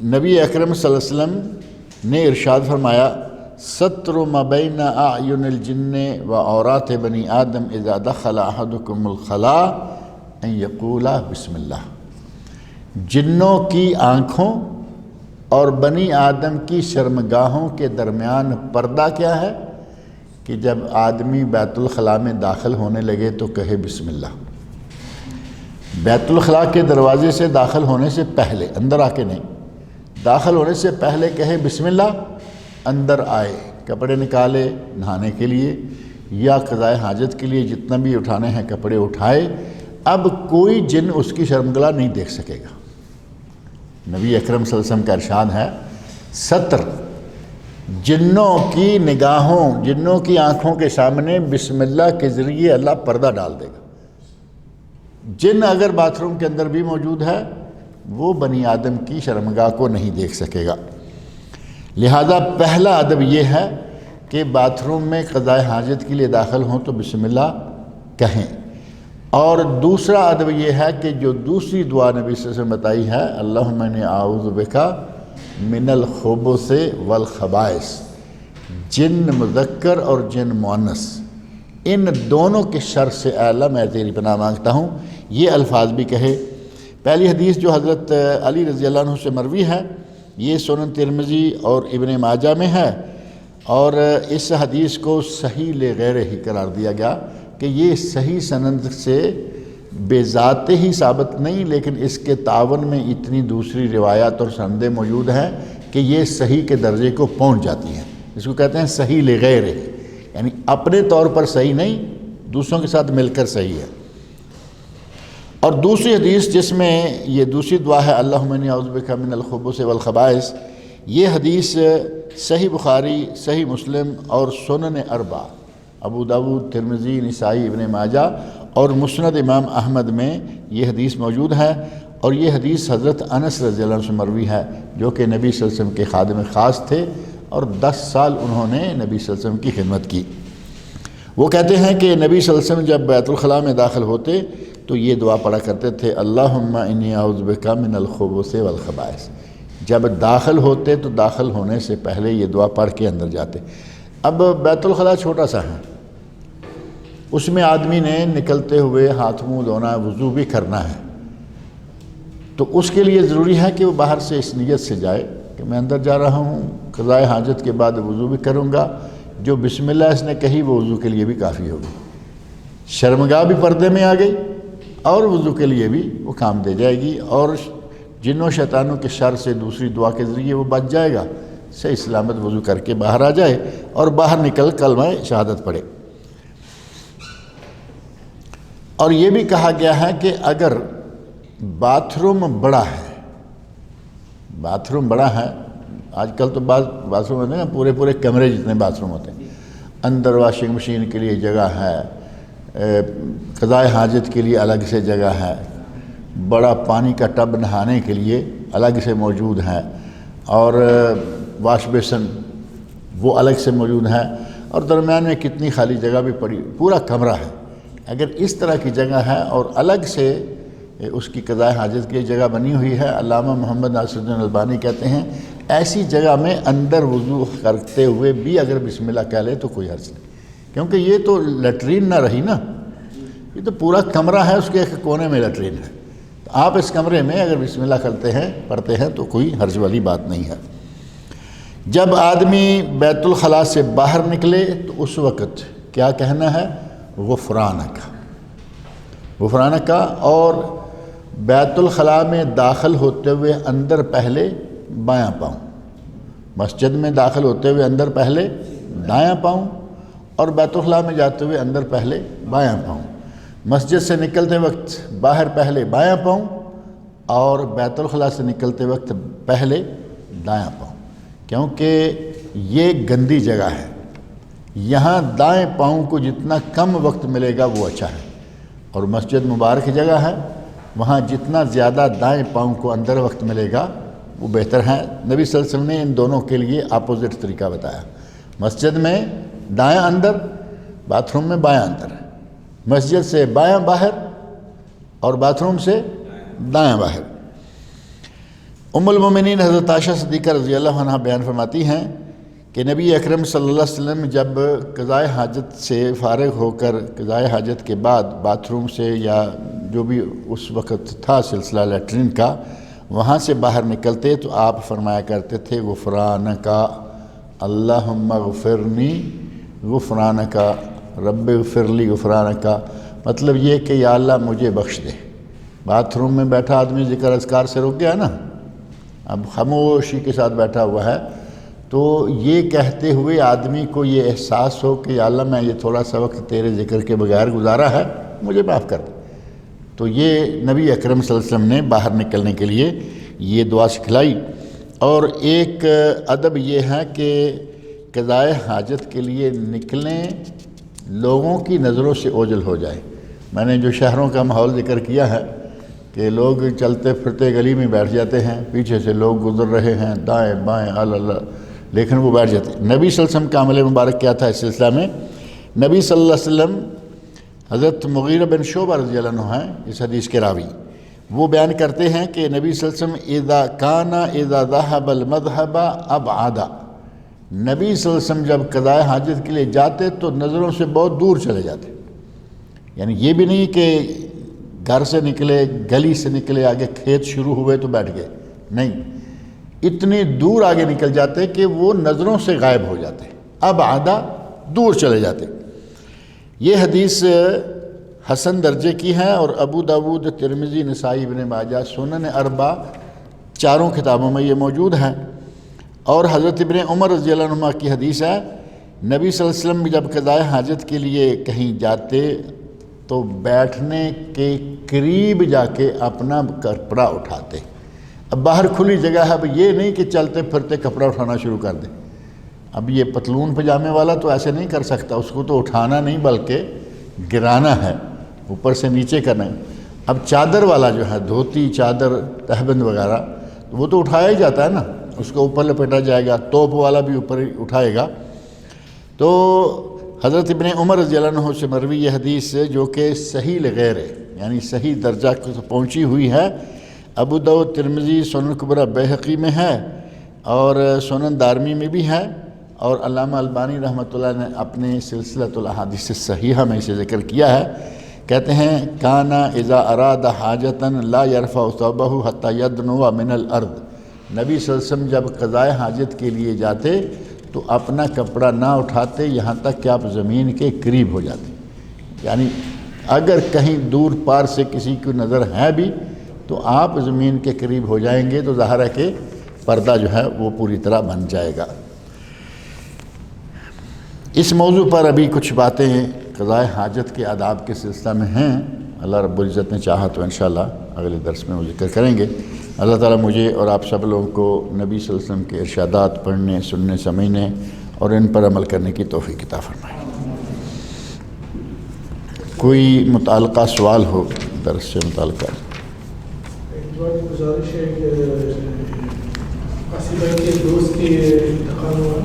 نبی اکرم صلی اللہ علیہ وسلم نے ارشاد فرمایا، ستر ما بین اعین الجن و عورات بنی آدم اذا دخل احدکم الخلاء ان یقول بسم اللہ۔ جنوں کی آنکھوں اور بنی آدم کی شرمگاہوں کے درمیان پردہ کیا ہے کہ جب آدمی بیت الخلاء میں داخل ہونے لگے تو کہے بسم اللہ۔ بیت الخلاء کے دروازے سے داخل ہونے سے پہلے، اندر آ کے نہیں، داخل ہونے سے پہلے کہے بسم اللہ، اندر آئے، کپڑے نکالے نہانے کے لیے یا قضاء حاجت کے لیے جتنا بھی اٹھانے ہیں کپڑے اٹھائے، اب کوئی جن اس کی شرمگاہ نہیں دیکھ سکے گا۔ نبی اکرم صلی اللہ علیہ وسلم کا ارشاد ہے، ستر، جنوں کی نگاہوں، جنوں کی آنکھوں کے سامنے بسم اللہ کے ذریعے اللہ پردہ ڈال دے گا۔ جن اگر باتھ روم کے اندر بھی موجود ہے وہ بنی آدم کی شرمگاہ کو نہیں دیکھ سکے گا۔ لہذا پہلا ادب یہ ہے کہ باتھ روم میں قضاء حاجت کے لیے داخل ہوں تو بسم اللہ کہیں، اور دوسرا ادب یہ ہے کہ جو دوسری دعا نبی صلی اللہ علیہ وسلم بتائی ہے، اللہم انی اعوذ بک من الخبث والخبائث، جن مذکر اور جن مؤنث، ان دونوں کے شر سے اے اللہ میں تیری پناہ مانگتا ہوں، یہ الفاظ بھی کہے۔ پہلی حدیث جو حضرت علی رضی اللہ عنہ سے مروی ہے، یہ سنن ترمذی اور ابن ماجہ میں ہے، اور اس حدیث کو صحیح لغیر ہی قرار دیا گیا کہ یہ صحیح سند سے بے ذات ہی ثابت نہیں، لیکن اس کے تعاون میں اتنی دوسری روایات اور سندیں موجود ہیں کہ یہ صحیح کے درجے کو پہنچ جاتی ہیں۔ اس کو کہتے ہیں صحیح لغیر، یعنی اپنے طور پر صحیح نہیں، دوسروں کے ساتھ مل کر صحیح ہے۔ اور دوسری حدیث جس میں یہ دوسری دعا ہے، اللہم انی اعوذ بک من الخبث والخبائث، یہ حدیث صحیح بخاری، صحیح مسلم اور سنن اربعہ، ابو داود، ترمذی، نسائی، ابن ماجہ اور مسند امام احمد میں یہ حدیث موجود ہے، اور یہ حدیث حضرت انس رضی اللہ عنہ سے مروی ہے، جو کہ نبی صلی اللہ علیہ وسلم کے خادم خاص تھے اور 10 سال انہوں نے نبی صلی اللہ علیہ وسلم کی خدمت کی۔ وہ کہتے ہیں کہ نبی صلی اللہ علیہ وسلم جب بیت الخلاء میں داخل ہوتے تو یہ دعا پڑھا کرتے تھے، اللہم انی اعوذ بک من الخبث والخبائث۔ جب داخل ہوتے تو داخل ہونے سے پہلے یہ دعا پڑھ کے اندر جاتے۔ اب بیت الخلاء چھوٹا سا ہے، اس میں آدمی نے نکلتے ہوئے ہاتھ منہ دھونا ہے، وضو بھی کرنا ہے، تو اس کے لیے ضروری ہے کہ وہ باہر سے اس نیت سے جائے کہ میں اندر جا رہا ہوں، قضائے حاجت کے بعد وضو بھی کروں گا، جو بسم اللہ اس نے کہی وہ وضو کے لیے بھی کافی ہوگی، شرمگاہ بھی پردے میں آ گئی اور وضو کے لیے بھی وہ کام دے جائے گی، اور جنوں شیطانوں کے شر سے دوسری دعا کے ذریعے وہ بچ جائے گا، صحیح سلامت وضو کر کے باہر آ جائے اور باہر نکل کلمہ شہادت پڑھے۔ اور یہ بھی کہا گیا ہے کہ اگر باتھ روم بڑا ہے، آج کل تو باتھ روم ہوتے ہیں پورے پورے کمرے جتنے باتھ روم ہوتے ہیں، اندر واشنگ مشین کے لیے جگہ ہے، قضائے حاجت کے لیے الگ سے جگہ ہے، بڑا پانی کا ٹب نہانے کے لیے الگ سے موجود ہے، اور واش بیسن وہ الگ سے موجود ہے، اور درمیان میں کتنی خالی جگہ بھی پڑی، پورا کمرہ ہے۔ اگر اس طرح کی جگہ ہے اور الگ سے اس کی قضائے حاجت کی جگہ بنی ہوئی ہے، علامہ محمد ناصر الدین البانی کہتے ہیں ایسی جگہ میں اندر وضو کرتے ہوئے بھی اگر بسم اللہ کہہ لے تو کوئی حرج نہیں، کیونکہ یہ تو لیٹرین نہ رہی نا، یہ تو پورا کمرہ ہے، اس کے ایک کونے میں لیٹرین ہے، تو آپ اس کمرے میں اگر بسم اللہ کرتے ہیں پڑھتے ہیں تو کوئی حرج والی بات نہیں ہے۔ جب آدمی بیت الخلاء سے باہر نکلے تو اس وقت کیا کہنا ہے؟ غفرانک، اور بیت الخلاء میں داخل ہوتے ہوئے اندر پہلے بایاں پاؤں، مسجد میں داخل ہوتے ہوئے اندر پہلے دایاں پاؤں، اور بیت الخلاء میں جاتے ہوئے اندر پہلے بایاں پاؤں، مسجد سے نکلتے وقت باہر پہلے بایاں پاؤں، اور بیت الخلاء سے نکلتے وقت پہلے دایاں پاؤں، کیونکہ یہ گندی جگہ ہے، یہاں دائیں پاؤں کو جتنا کم وقت ملے گا وہ اچھا ہے، اور مسجد مبارک جگہ ہے، وہاں جتنا زیادہ دائیں پاؤں کو اندر وقت ملے گا وہ بہتر ہے۔ نبی صلی اللہ علیہ وسلم نے ان دونوں کے لیے اپوزٹ طریقہ بتایا، مسجد میں دایاں اندر، باتھ روم میں بایاں اندر، مسجد سے بایاں باہر اور باتھ روم سے دایاں باہر۔ ام المومنین حضرت عائشہ صدیقہ رضی اللہ عنہ بیان فرماتی ہیں کہ نبی اکرم صلی اللہ علیہ وسلم جب قضائے حاجت سے فارغ ہو کر قضائے حاجت کے بعد باتھ روم سے یا جو بھی اس وقت تھا سلسلہ لیٹرین کا وہاں سے باہر نکلتے تو آپ فرمایا کرتے تھے غفرانک اللہم اغفرنی غفرانک رب اغفر لی غفرانک، مطلب یہ کہ یا اللہ مجھے بخش دے۔ باتھ روم میں بیٹھا آدمی ذکر اذکار سے رک گیا نا، اب خاموشی کے ساتھ بیٹھا ہوا ہے، تو یہ کہتے ہوئے آدمی کو یہ احساس ہو کہ یا اللہ میں یہ تھوڑا سا وقت تیرے ذکر کے بغیر گزارا ہے، مجھے معاف کر دے، تو یہ نبی اکرم صلی اللہ علیہ وسلم نے باہر نکلنے کے لیے یہ دعا سکھلائی۔ اور ایک ادب یہ ہے کہ قضائے حاجت کے لیے نکلیں لوگوں کی نظروں سے اوجھل ہو جائے۔ میں نے جو شہروں کا ماحول ذکر کیا ہے کہ لوگ چلتے پھرتے گلی میں بیٹھ جاتے ہیں، پیچھے سے لوگ گزر رہے ہیں دائیں بائیں اللہ، لیکن وہ بیٹھ جاتے ہیں۔ نبی صلی اللہ علیہ وسلم کا عمل مبارک کیا تھا اس سلسلہ میں؟ نبی صلی اللہ علیہ وسلم، حضرت مغیرہ بن شعبہ رضی اللہ عنہ ہیں اس حدیث کے راوی، وہ بیان کرتے ہیں کہ نبی صلی اللہ علیہ وسلم اذا ذهب المذهب ابعد، نبی صلی اللہ علیہ وسلم جب قضائے حاجت کے لیے جاتے تو نظروں سے بہت دور چلے جاتے، یعنی یہ بھی نہیں کہ گھر سے نکلے گلی سے نکلے آگے کھیت شروع ہوئے تو بیٹھ گئے، نہیں، اتنی دور آگے نکل جاتے کہ وہ نظروں سے غائب ہو جاتے، ابعد دور چلے جاتے۔ یہ حدیث حسن درجے کی ہے، اور ابو داود، ترمذی، نسائی، ابن ماجہ، سنن اربع چاروں کتابوں میں یہ موجود ہے۔ اور حضرت ابن عمر رضی اللہ عنہ کی حدیث ہے، نبی صلی اللہ علیہ وسلم جب قضائے حاجت کے لیے کہیں جاتے تو بیٹھنے کے قریب جا کے اپنا کپڑا اٹھاتے۔ اب باہر کھلی جگہ ہے، اب یہ نہیں کہ چلتے پھرتے کپڑا اٹھانا شروع کر دیں۔ اب یہ پتلون پجامے والا تو ایسے نہیں کر سکتا، اس کو تو اٹھانا نہیں بلکہ گرانا ہے، اوپر سے نیچے کرنا ہے۔ اب چادر والا جو ہے، دھوتی، چادر، تہبند وغیرہ، وہ تو اٹھایا ہی جاتا ہے نا، اس کو اوپر لپیٹا جائے گا، توپ والا بھی اوپر اٹھائے گا۔ تو حضرت ابن عمر رضی اللہ عنہ سے مروی یہ حدیث ہے جو کہ صحیح لغیر ہے، یعنی صحیح درجہ کو پہنچی ہوئی ہے، ابو داؤد، ترمذی، سنن کبریٰ بیہقی میں ہے اور سنن دارمی میں بھی ہے، اور علامہ البانی رحمۃ اللہ نے اپنے سلسلۃ الاحادیث الصحیحہ میں اسے ذکر کیا ہے۔ کہتے ہیں کانا اذا اراد حاجتاً لا يرفع ثوبہ حتی یدنو من الارض، نبی صلی اللہ علیہ وسلم جب قضائے حاجت کے لیے جاتے تو اپنا کپڑا نہ اٹھاتے یہاں تک کہ آپ زمین کے قریب ہو جاتے، یعنی اگر کہیں دور پار سے کسی کو نظر ہے بھی تو آپ زمین کے قریب ہو جائیں گے تو ظاہر ہے کہ پردہ جو ہے وہ پوری طرح بن جائے گا۔ اس موضوع پر ابھی کچھ باتیں قضائے حاجت کے آداب کے سلسلہ میں ہیں، اللہ رب العزت نے چاہا تو انشاءاللہ اگلے درس میں وہ ذکر کریں گے۔ اللہ تعالیٰ مجھے اور آپ سب لوگوں کو نبی صلی اللہ علیہ وسلم کے ارشادات پڑھنے، سننے، سمجھنے اور ان پر عمل کرنے کی توفیق عطا فرمائے۔ کوئی متعلقہ سوال ہو درس سے متعلقہ؟ گزارش ہے کہ آصف بھائی کے دوست کی انتقال ہوا،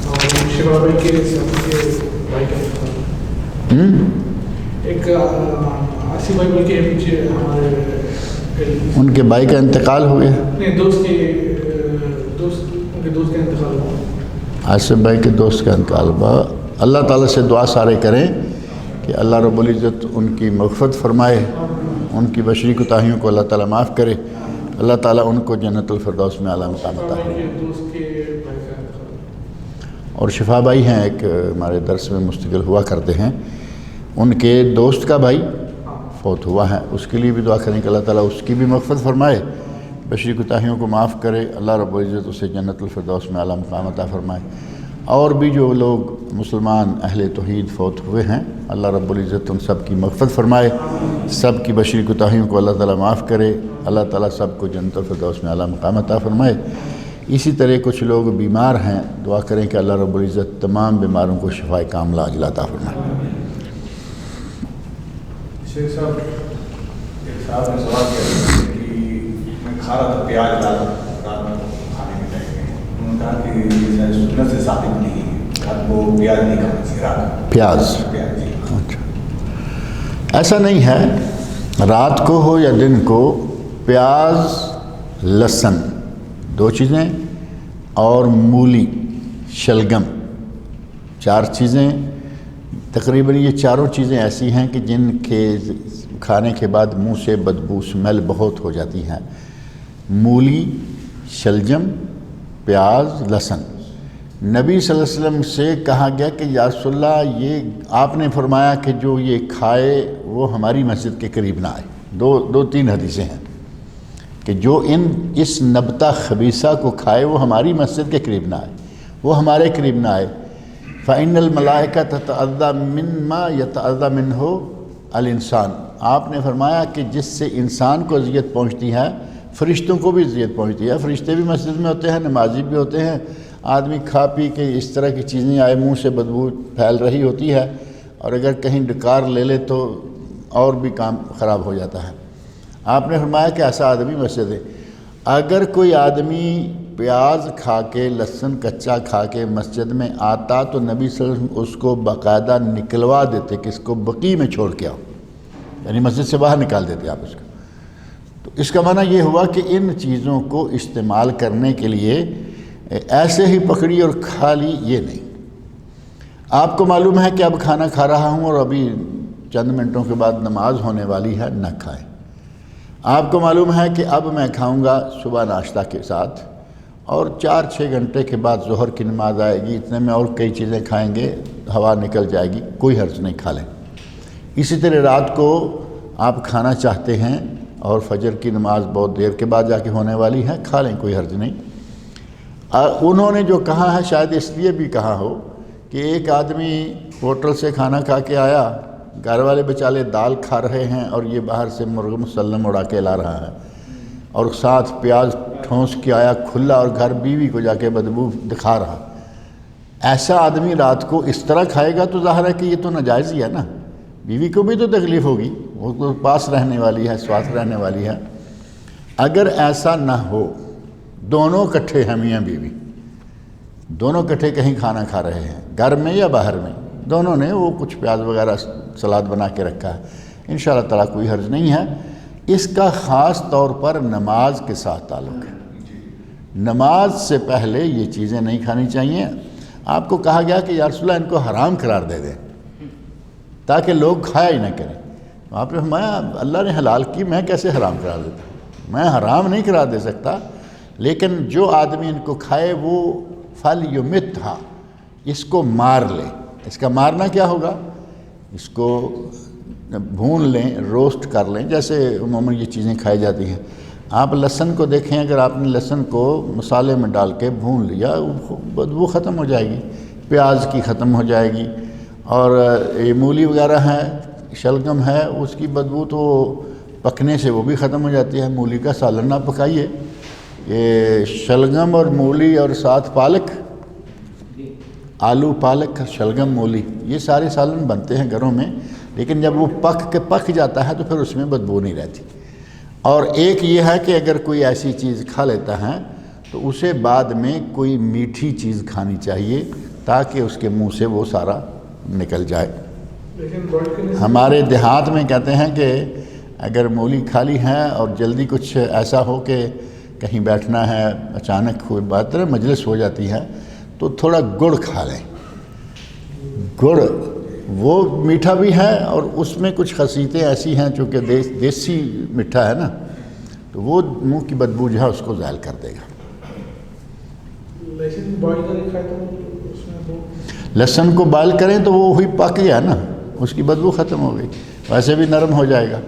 اور شفا بھائی کے بھائی کا انتقال، ایک آصف بھائی بول کے پیچھے ہمارے ان کے بھائی کا انتقال ہو گیا؟ نہیں، دوست ان کے دوست کا انتقال ہوا، آصف بھائی کے دوست کا انتقال ہوا۔ اللہ تعالیٰ سے دعا سارے کریں کہ اللہ رب العزت ان کی مغفرت فرمائے، ان کی بشری کوتاہیوں کو اللہ تعالیٰ معاف کرے، اللہ تعالیٰ ان کو جنت الفردوس میں اعلیٰ مقام عطا فرمائے۔ اور شفا بھائی ہیں ایک ہمارے درس میں مستقل ہوا کرتے ہیں، ان کے دوست کا بھائی فوت ہوا ہے، اس کے لیے بھی دعا کریں کہ اللہ تعالیٰ اس کی بھی مغفرت فرمائے، بشری کوتاہیوں کو معاف کرے، اللہ رب العزت اسے جنت الفردوس میں اعلیٰ مقام عطا فرمائے۔ اور بھی جو لوگ مسلمان اہل توحید فوت ہوئے ہیں اللہ رب العزت ان سب کی مغفرت فرمائے، سب کی بشری کوتاہیوں کو اللہ تعالیٰ معاف کرے، اللہ تعالیٰ سب کو جنت الفردوس میں اعلیٰ مقام عطا فرمائے۔ اسی طرح کچھ لوگ بیمار ہیں، دعا کریں کہ اللہ رب العزت تمام بیماروں کو شفائے کاملہ عاجلہ عطا فرمائے۔ شیخ صاحب، ایک صاحب نے سوال کیا کہ میں کھا رہا تھا پیاز رات میں کھانے کے ٹائم میں، انہوں نے کہا کہ سنت سے ثابت نہیں ہے، رات کو پیاز نہیں کھانا چاہیے، رات پیاز جی اچھا، ایسا نہیں ہے، رات کو ہو یا دن کو پیاز، لہسن، دو چیزیں، اور مولی، شلگم، چار چیزیں، تقریباً یہ چاروں چیزیں ایسی ہیں کہ جن کے کھانے کے بعد منہ سے بدبو اسمیل بہت ہو جاتی ہیں۔ مولی، شلجم، پیاز، لہسن۔ نبی صلی اللہ علیہ وسلم سے کہا گیا کہ یا رسول اللہ یہ آپ نے فرمایا کہ جو یہ کھائے وہ ہماری مسجد کے قریب نہ آئے۔ دو تین حدیثیں ہیں کہ جو اس نبتہ خبیثہ کو کھائے وہ ہماری مسجد کے قریب نہ آئے، وہ ہمارے قریب نہ آئے۔ فَإِنَّ الْمَلَائِكَةَ تَتَأَذَّى مِمَّا يَتَأَذَّى مِنْهُ الْإِنسان، آپ نے فرمایا کہ جس سے انسان کو اذیت پہنچتی ہے فرشتوں کو بھی اذیت پہنچتی ہے۔ فرشتے بھی مسجد میں ہوتے ہیں، نمازی بھی ہوتے ہیں، آدمی کھا پی کے اس طرح کی چیزیں آئے منہ سے بدبو پھیل رہی ہوتی ہے، اور اگر کہیں ڈکار لے لے تو اور بھی کام خراب ہو جاتا ہے۔ آپ نے فرمایا کہ ایسا آدمی مسجد ہے۔ اگر کوئی آدمی پیاز کھا کے، لہسن کچا کھا کے مسجد میں آتا تو نبی صلی اللہ علیہ وسلم اس کو باقاعدہ نکلوا دیتے کہ اس کو بقیع میں چھوڑ کے آؤ، یعنی مسجد سے باہر نکال دیتے آپ اس کو۔ تو اس کا معنی یہ ہوا کہ ان چیزوں کو استعمال کرنے کے لیے ایسے ہی پکڑی اور کھا لی یہ نہیں۔ آپ کو معلوم ہے کہ اب کھانا کھا رہا ہوں اور ابھی چند منٹوں کے بعد نماز ہونے والی ہے، نہ کھائیں۔ آپ کو معلوم ہے کہ اب میں کھاؤں گا صبح ناشتہ کے ساتھ، اور 4-6 گھنٹے کے بعد ظہر کی نماز آئے گی، اتنے میں اور کئی چیزیں کھائیں گے، ہوا نکل جائے گی، کوئی حرج نہیں، کھا لیں۔ اسی طرح رات کو آپ کھانا چاہتے ہیں اور فجر کی نماز بہت دیر کے بعد جا کے ہونے والی ہے، کھا لیں، کوئی حرج نہیں۔ انہوں نے جو کہا ہے شاید اس لیے بھی کہا ہو کہ ایک آدمی ہوٹل سے کھانا کھا کے آیا، گھر والے بیچارے دال کھا رہے ہیں اور یہ باہر سے مرغ مسلم اڑا کے لا رہا ہے، اور ساتھ پیاز ٹھونس کے آیا کھلا، اور گھر بیوی کو جا کے بدبو دکھا رہا۔ ایسا آدمی رات کو اس طرح کھائے گا تو ظاہر ہے کہ یہ تو ناجائز ہی ہے نا، بیوی کو بھی تو تکلیف ہوگی، وہ تو پاس رہنے والی ہے، ساتھ رہنے والی ہے۔ اگر ایسا نہ ہو، دونوں کٹھے ہیں میاں بیوی، دونوں کٹھے کہیں کھانا کھا رہے ہیں، گھر میں یا باہر میں، دونوں نے وہ کچھ پیاز وغیرہ سلاد بنا کے رکھا ہے، انشاءاللہ تعالیٰ کوئی حرج نہیں ہے۔ اس کا خاص طور پر نماز کے ساتھ تعلق ہے۔ نماز سے پہلے یہ چیزیں نہیں کھانی چاہیے۔ آپ کو کہا گیا کہ یا رسول اللہ ان کو حرام قرار دے دیں تاکہ لوگ کھایا ہی نہ کریں۔ آپ نے فرمایا اللہ نے حلال کی، میں کیسے حرام قرار دیتا ہوں؟ میں حرام نہیں قرار دے سکتا، لیکن جو آدمی ان کو کھائے وہ فَلْيُمِتْھَا، اس کو مار لے۔ اس کا مارنا کیا ہوگا؟ اس کو بھون لیں، روسٹ کر لیں، جیسے عموماً یہ چیزیں کھائی جاتی ہیں۔ آپ لہسن کو دیکھیں، اگر آپ نے لہسن کو مسالے میں ڈال کے بھون لیا، بدبو ختم ہو جائے گی، پیاز کی ختم ہو جائے گی، اور یہ مولی وغیرہ ہے، شلگم ہے، اس کی بدبو تو پکنے سے وہ بھی ختم ہو جاتی ہے۔ مولی کا سالن نہ پکائیے، یہ شلگم اور مولی اور ساتھ پالک، آلو پالک شلگم مولی، یہ سارے سالن بنتے ہیں گھروں میں، لیکن جب وہ پک جاتا ہے تو پھر اس میں بدبو نہیں رہتی۔ اور ایک یہ ہے کہ اگر کوئی ایسی چیز کھا لیتا ہے تو اسے بعد میں کوئی میٹھی چیز کھانی چاہیے تاکہ اس کے منہ سے وہ سارا نکل جائے۔ ہمارے دیہات میں کہتے ہیں کہ اگر مولی کھا لی ہے اور جلدی کچھ ایسا ہو کہ کہیں بیٹھنا ہے، اچانک کوئی بات مجلس ہو جاتی ہے، تو تھوڑا گڑ کھا لیں۔ گڑ وہ میٹھا بھی ہے اور اس میں کچھ خصیتیں ایسی ہیں چونکہ دیسی میٹھا ہے نا، تو وہ منہ کی بدبو جو ہے اس کو زائل کر دے گا۔ لہسن کو بائل کریں تو وہ ہوئی پک گیا نا، اس کی بدبو ختم ہو گئی، ویسے بھی نرم ہو جائے گا۔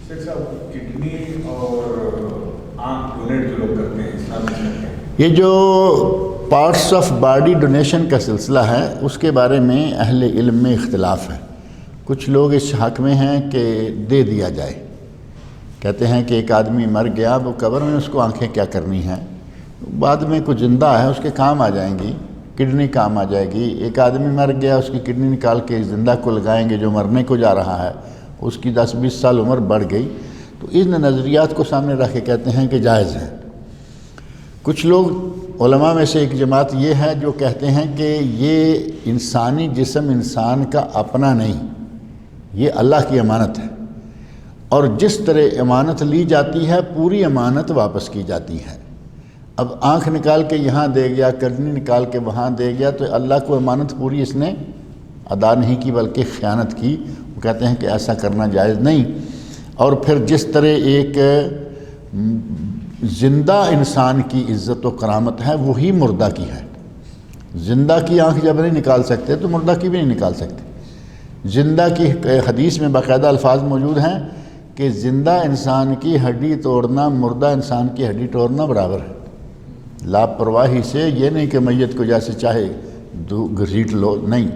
کڈنی اور آنکھ ڈونیٹ جو لوگ کرتے ہیں اسلام میں، یہ جو پارٹس آف باڈی ڈونیشن کا سلسلہ ہے اس کے بارے میں اہل علم میں اختلاف ہے۔ کچھ لوگ اس حق میں ہیں کہ دے دیا جائے، کہتے ہیں کہ ایک آدمی مر گیا، وہ قبر میں اس کو آنکھیں کیا کرنی ہیں، بعد میں کچھ زندہ ہے اس کے کام آ جائیں گی، کڈنی کام آ جائے گی۔ ایک آدمی مر گیا، اس کی کڈنی نکال کے زندہ کو لگائیں گے جو مرنے کو جا رہا ہے، اس کی 10-20 سال عمر بڑھ گئی، تو ان نظریات کو سامنے رکھ کے کہتے ہیں کہ جائز ہے۔ کچھ لوگ علماء میں سے ایک جماعت یہ ہے جو کہتے ہیں کہ یہ انسانی جسم انسان کا اپنا نہیں، یہ اللہ کی امانت ہے، اور جس طرح امانت لی جاتی ہے پوری امانت واپس کی جاتی ہے۔ اب آنکھ نکال کے یہاں دے گیا، کڈنی نکال کے وہاں دے گیا، تو اللہ کو امانت پوری اس نے ادا نہیں کی بلکہ خیانت کی۔ وہ کہتے ہیں کہ ایسا کرنا جائز نہیں۔ اور پھر جس طرح ایک زندہ انسان کی عزت و کرامت ہے وہی مردہ کی ہے۔ زندہ کی آنکھ جب نہیں نکال سکتے تو مردہ کی بھی نہیں نکال سکتے۔ زندہ کی حدیث میں باقاعدہ الفاظ موجود ہیں کہ زندہ انسان کی ہڈی توڑنا مردہ انسان کی ہڈی توڑنا برابر ہے۔ لاپرواہی سے یہ نہیں کہ میت کو جیسے چاہے گھسیٹ لو، نہیں،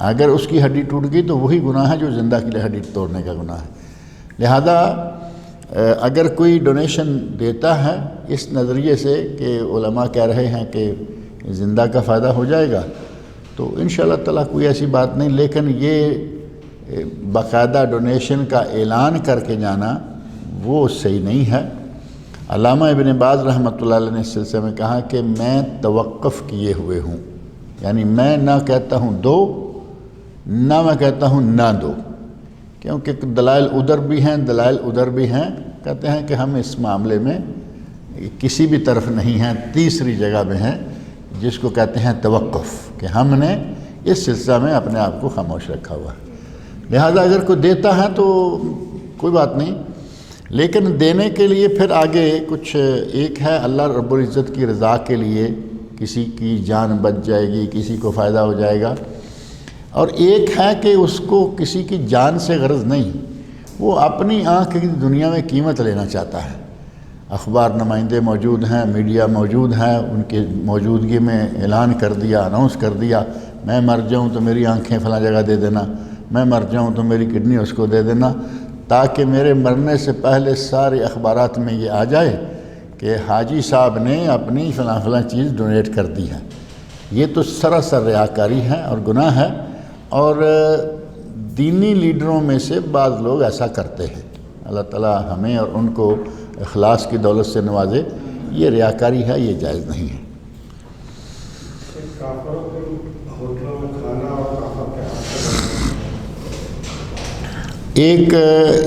اگر اس کی ہڈی ٹوٹ گئی تو وہی گناہ ہے جو زندہ کی ہڈی توڑنے کا گناہ ہے۔ لہذا اگر کوئی ڈونیشن دیتا ہے اس نظریے سے کہ علماء کہہ رہے ہیں کہ زندہ کا فائدہ ہو جائے گا، تو انشاءاللہ تعالیٰ کوئی ایسی بات نہیں، لیکن یہ باقاعدہ ڈونیشن کا اعلان کر کے جانا وہ صحیح نہیں ہے۔ علامہ ابن باز رحمۃ اللہ علیہ نے اس سلسلے میں کہا کہ میں توقف کیے ہوئے ہوں، یعنی میں نہ کہتا ہوں دو، نہ میں کہتا ہوں نہ دو، کیونکہ دلائل ادھر بھی ہیں دلائل ادھر بھی ہیں۔ کہتے ہیں کہ ہم اس معاملے میں کسی بھی طرف نہیں ہیں، تیسری جگہ میں ہیں جس کو کہتے ہیں توقف، کہ ہم نے اس سلسلہ میں اپنے آپ کو خاموش رکھا ہوا ہے۔ لہذا اگر کوئی دیتا ہے تو کوئی بات نہیں، لیکن دینے کے لیے پھر آگے کچھ ایک ہے اللہ رب العزت کی رضا کے لیے کسی کی جان بچ جائے گی، کسی کو فائدہ ہو جائے گا، اور ایک ہے کہ اس کو کسی کی جان سے غرض نہیں، وہ اپنی آنکھ کی دنیا میں قیمت لینا چاہتا ہے۔ اخبار نمائندے موجود ہیں، میڈیا موجود ہیں، ان کے موجودگی میں اعلان کر دیا، اناؤنس کر دیا، میں مر جاؤں تو میری آنکھیں فلاں جگہ دے دینا، میں مر جاؤں تو میری کڈنی اس کو دے دینا، تاکہ میرے مرنے سے پہلے سارے اخبارات میں یہ آ جائے کہ حاجی صاحب نے اپنی فلاں فلاں چیز ڈونیٹ کر دی ہے۔ یہ تو سراسر ریاکاری ہے اور گناہ ہے، اور دینی لیڈروں میں سے بعض لوگ ایسا کرتے ہیں۔ اللہ تعالی ہمیں اور ان کو اخلاص کی دولت سے نوازے۔ یہ ریاکاری ہے، یہ جائز نہیں ہے۔ کافروں کے ہوٹلوں میں کھانا اور کافر کے ہاتھ ایک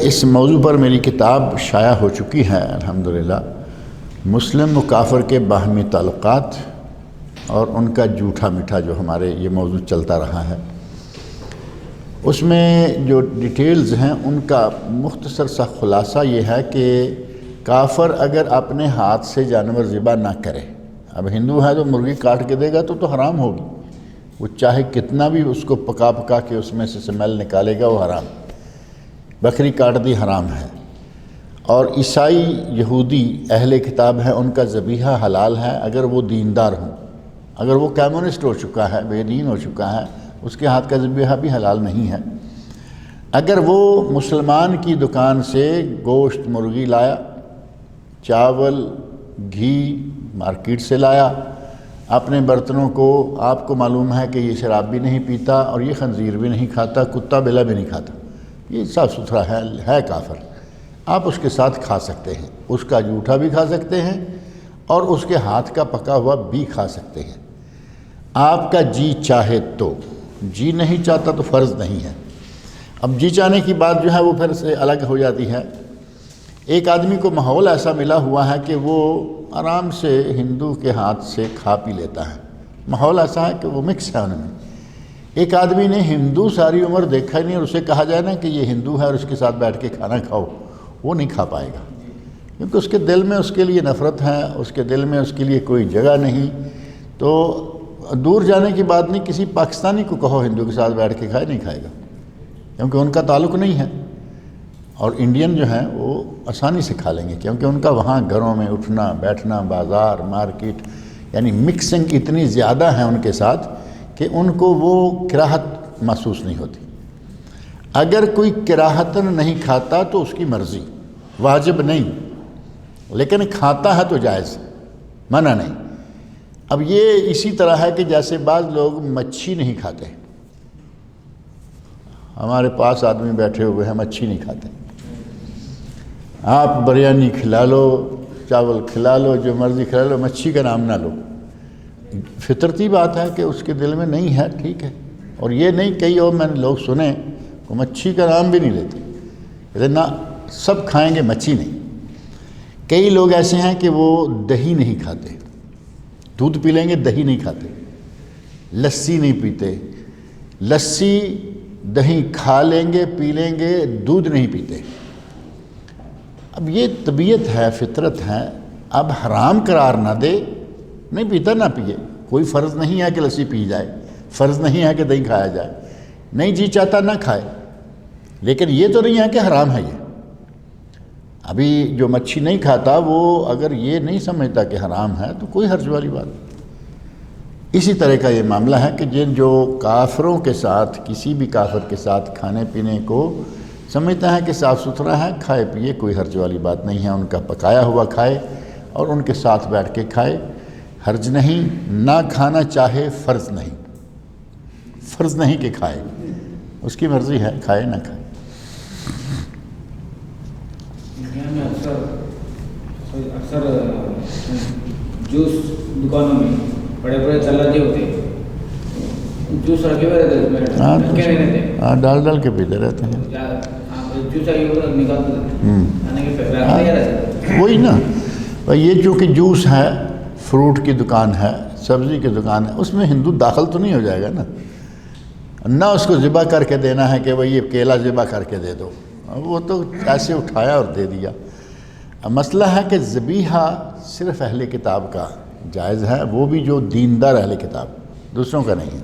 اس موضوع پر میری کتاب شائع ہو چکی ہے الحمدللہ، مسلم و کافر کے باہمی تعلقات اور ان کا جھوٹا میٹھا، جو ہمارے یہ موضوع چلتا رہا ہے، اس میں جو ڈیٹیلز ہیں ان کا مختصر سا خلاصہ یہ ہے کہ کافر اگر اپنے ہاتھ سے جانور ذبح نہ کرے، اب ہندو ہے تو مرغی کاٹ کے دے گا تو حرام ہوگی، وہ چاہے کتنا بھی اس کو پکا پکا کے اس میں سے سمیل نکالے گا، وہ حرام۔ بکری کاٹ دی حرام ہے۔ اور عیسائی، یہودی اہل کتاب ہیں، ان کا ذبیحہ حلال ہے اگر وہ دیندار ہوں۔ اگر وہ کمیونسٹ ہو چکا ہے، بے دین ہو چکا ہے، اس کے ہاتھ کا ذبیحہ بھی حلال نہیں ہے۔ اگر وہ مسلمان کی دکان سے گوشت مرغی لایا، چاول، گھی مارکیٹ سے لایا، اپنے برتنوں کو، آپ کو معلوم ہے کہ یہ شراب بھی نہیں پیتا اور یہ خنزیر بھی نہیں کھاتا، کتا بلا بھی نہیں کھاتا، یہ صاف ستھرا ہے کافر، آپ اس کے ساتھ کھا سکتے ہیں، اس کا جھوٹا بھی کھا سکتے ہیں اور اس کے ہاتھ کا پکا ہوا بھی کھا سکتے ہیں، آپ کا جی چاہے تو، جی نہیں چاہتا تو فرض نہیں ہے۔ اب جی چاہنے کی بات جو ہے وہ پھر سے الگ ہو جاتی ہے۔ ایک آدمی کو ماحول ایسا ملا ہوا ہے کہ وہ آرام سے ہندو کے ہاتھ سے کھا پی لیتا ہے، ماحول ایسا ہے کہ وہ مکس ہے ان میں۔ ایک آدمی نے ہندو ساری عمر دیکھا ہی نہیں اور اسے کہا جائے نا کہ یہ ہندو ہے اور اس کے ساتھ بیٹھ کے کھانا کھاؤ، وہ نہیں کھا پائے گا، کیونکہ اس کے دل میں اس کے لیے نفرت ہے، اس کے دل میں اس کے لیے کوئی جگہ نہیں۔ تو دور جانے کی بات نہیں، کسی پاکستانی کو کہو ہندو کے ساتھ بیٹھ کے کھائے، نہیں کھائے گا، کیونکہ ان کا تعلق نہیں ہے۔ اور انڈین جو ہیں وہ آسانی سے کھا لیں گے، کیونکہ ان کا وہاں گھروں میں اٹھنا بیٹھنا، بازار، مارکیٹ، یعنی مکسنگ اتنی زیادہ ہے ان کے ساتھ کہ ان کو وہ کراہت محسوس نہیں ہوتی۔ اگر کوئی کراہتاً نہیں کھاتا تو اس کی مرضی، واجب نہیں، لیکن کھاتا ہے تو جائز، منع نہیں۔ اب یہ اسی طرح ہے کہ جیسے بعض لوگ مچھی نہیں کھاتے، ہمارے پاس آدمی بیٹھے ہوئے ہیں مچھی نہیں کھاتے، آپ بریانی کھلا لو، چاول کھلا لو، جو مرضی کھلا لو، مچھی کا نام نہ لو۔ فطرتی بات ہے کہ اس کے دل میں نہیں ہے، ٹھیک ہے۔ اور یہ نہیں، کئی اور میں نے لوگ سنے وہ مچھی کا نام بھی نہیں لیتے، کہتے نہ سب کھائیں گے، مچھی نہیں۔ کئی لوگ ایسے ہیں کہ وہ دہی نہیں کھاتے، دودھ پی لیں گے، دہی نہیں کھاتے، لسی نہیں پیتے، لسی دہی کھا لیں گے، پی لیں گے، دودھ نہیں پیتے۔ اب یہ طبیعت ہے، فطرت ہے، اب حرام قرار نہ دے، نہیں پیتا نہ پیے، کوئی فرض نہیں ہے کہ لسی پی جائے، فرض نہیں ہے کہ دہی کھایا جائے، نہیں جی چاہتا نہ کھائے، لیکن یہ تو نہیں ہے کہ حرام ہے۔ یہ ابھی جو مچھی نہیں کھاتا وہ اگر یہ نہیں سمجھتا کہ حرام ہے تو کوئی حرج والی بات نہیں۔ اسی طرح کا یہ معاملہ ہے کہ جو کافروں کے ساتھ، کسی بھی کافر کے ساتھ کھانے پینے کو سمجھتا ہے کہ صاف ستھرا ہے، کھائے پیے، کوئی حرج والی بات نہیں ہے، ان کا پکایا ہوا کھائے اور ان کے ساتھ بیٹھ کے کھائے، حرج نہیں۔ نہ کھانا چاہے فرض نہیں، فرض نہیں کہ کھائے، اس کی مرضی ہے، کھائے نہ کھائے۔ میں اکثر جوس دکانوں میں بڑے بڑے تلاجے ہوتے ہیں، جوس رکھے ہوئے رہتے ہیں، ہاں ڈال ڈال کے پیتے رہتے ہیں، جوس نکالتے وہی نا۔ یہ چونکہ جوس ہے، فروٹ کی دکان ہے، سبزی کی دکان ہے، اس میں ہندو داخل تو نہیں ہو جائے گا نا، نہ اس کو ذبح کر کے دینا ہے کہ بھئی یہ کیلا ذبح کر کے دے دو، وہ تو ایسے اٹھایا اور دے دیا۔ مسئلہ ہے کہ ذبیحہ صرف اہل کتاب کا جائز ہے، وہ بھی جو دیندار اہل کتاب، دوسروں کا نہیں ہے۔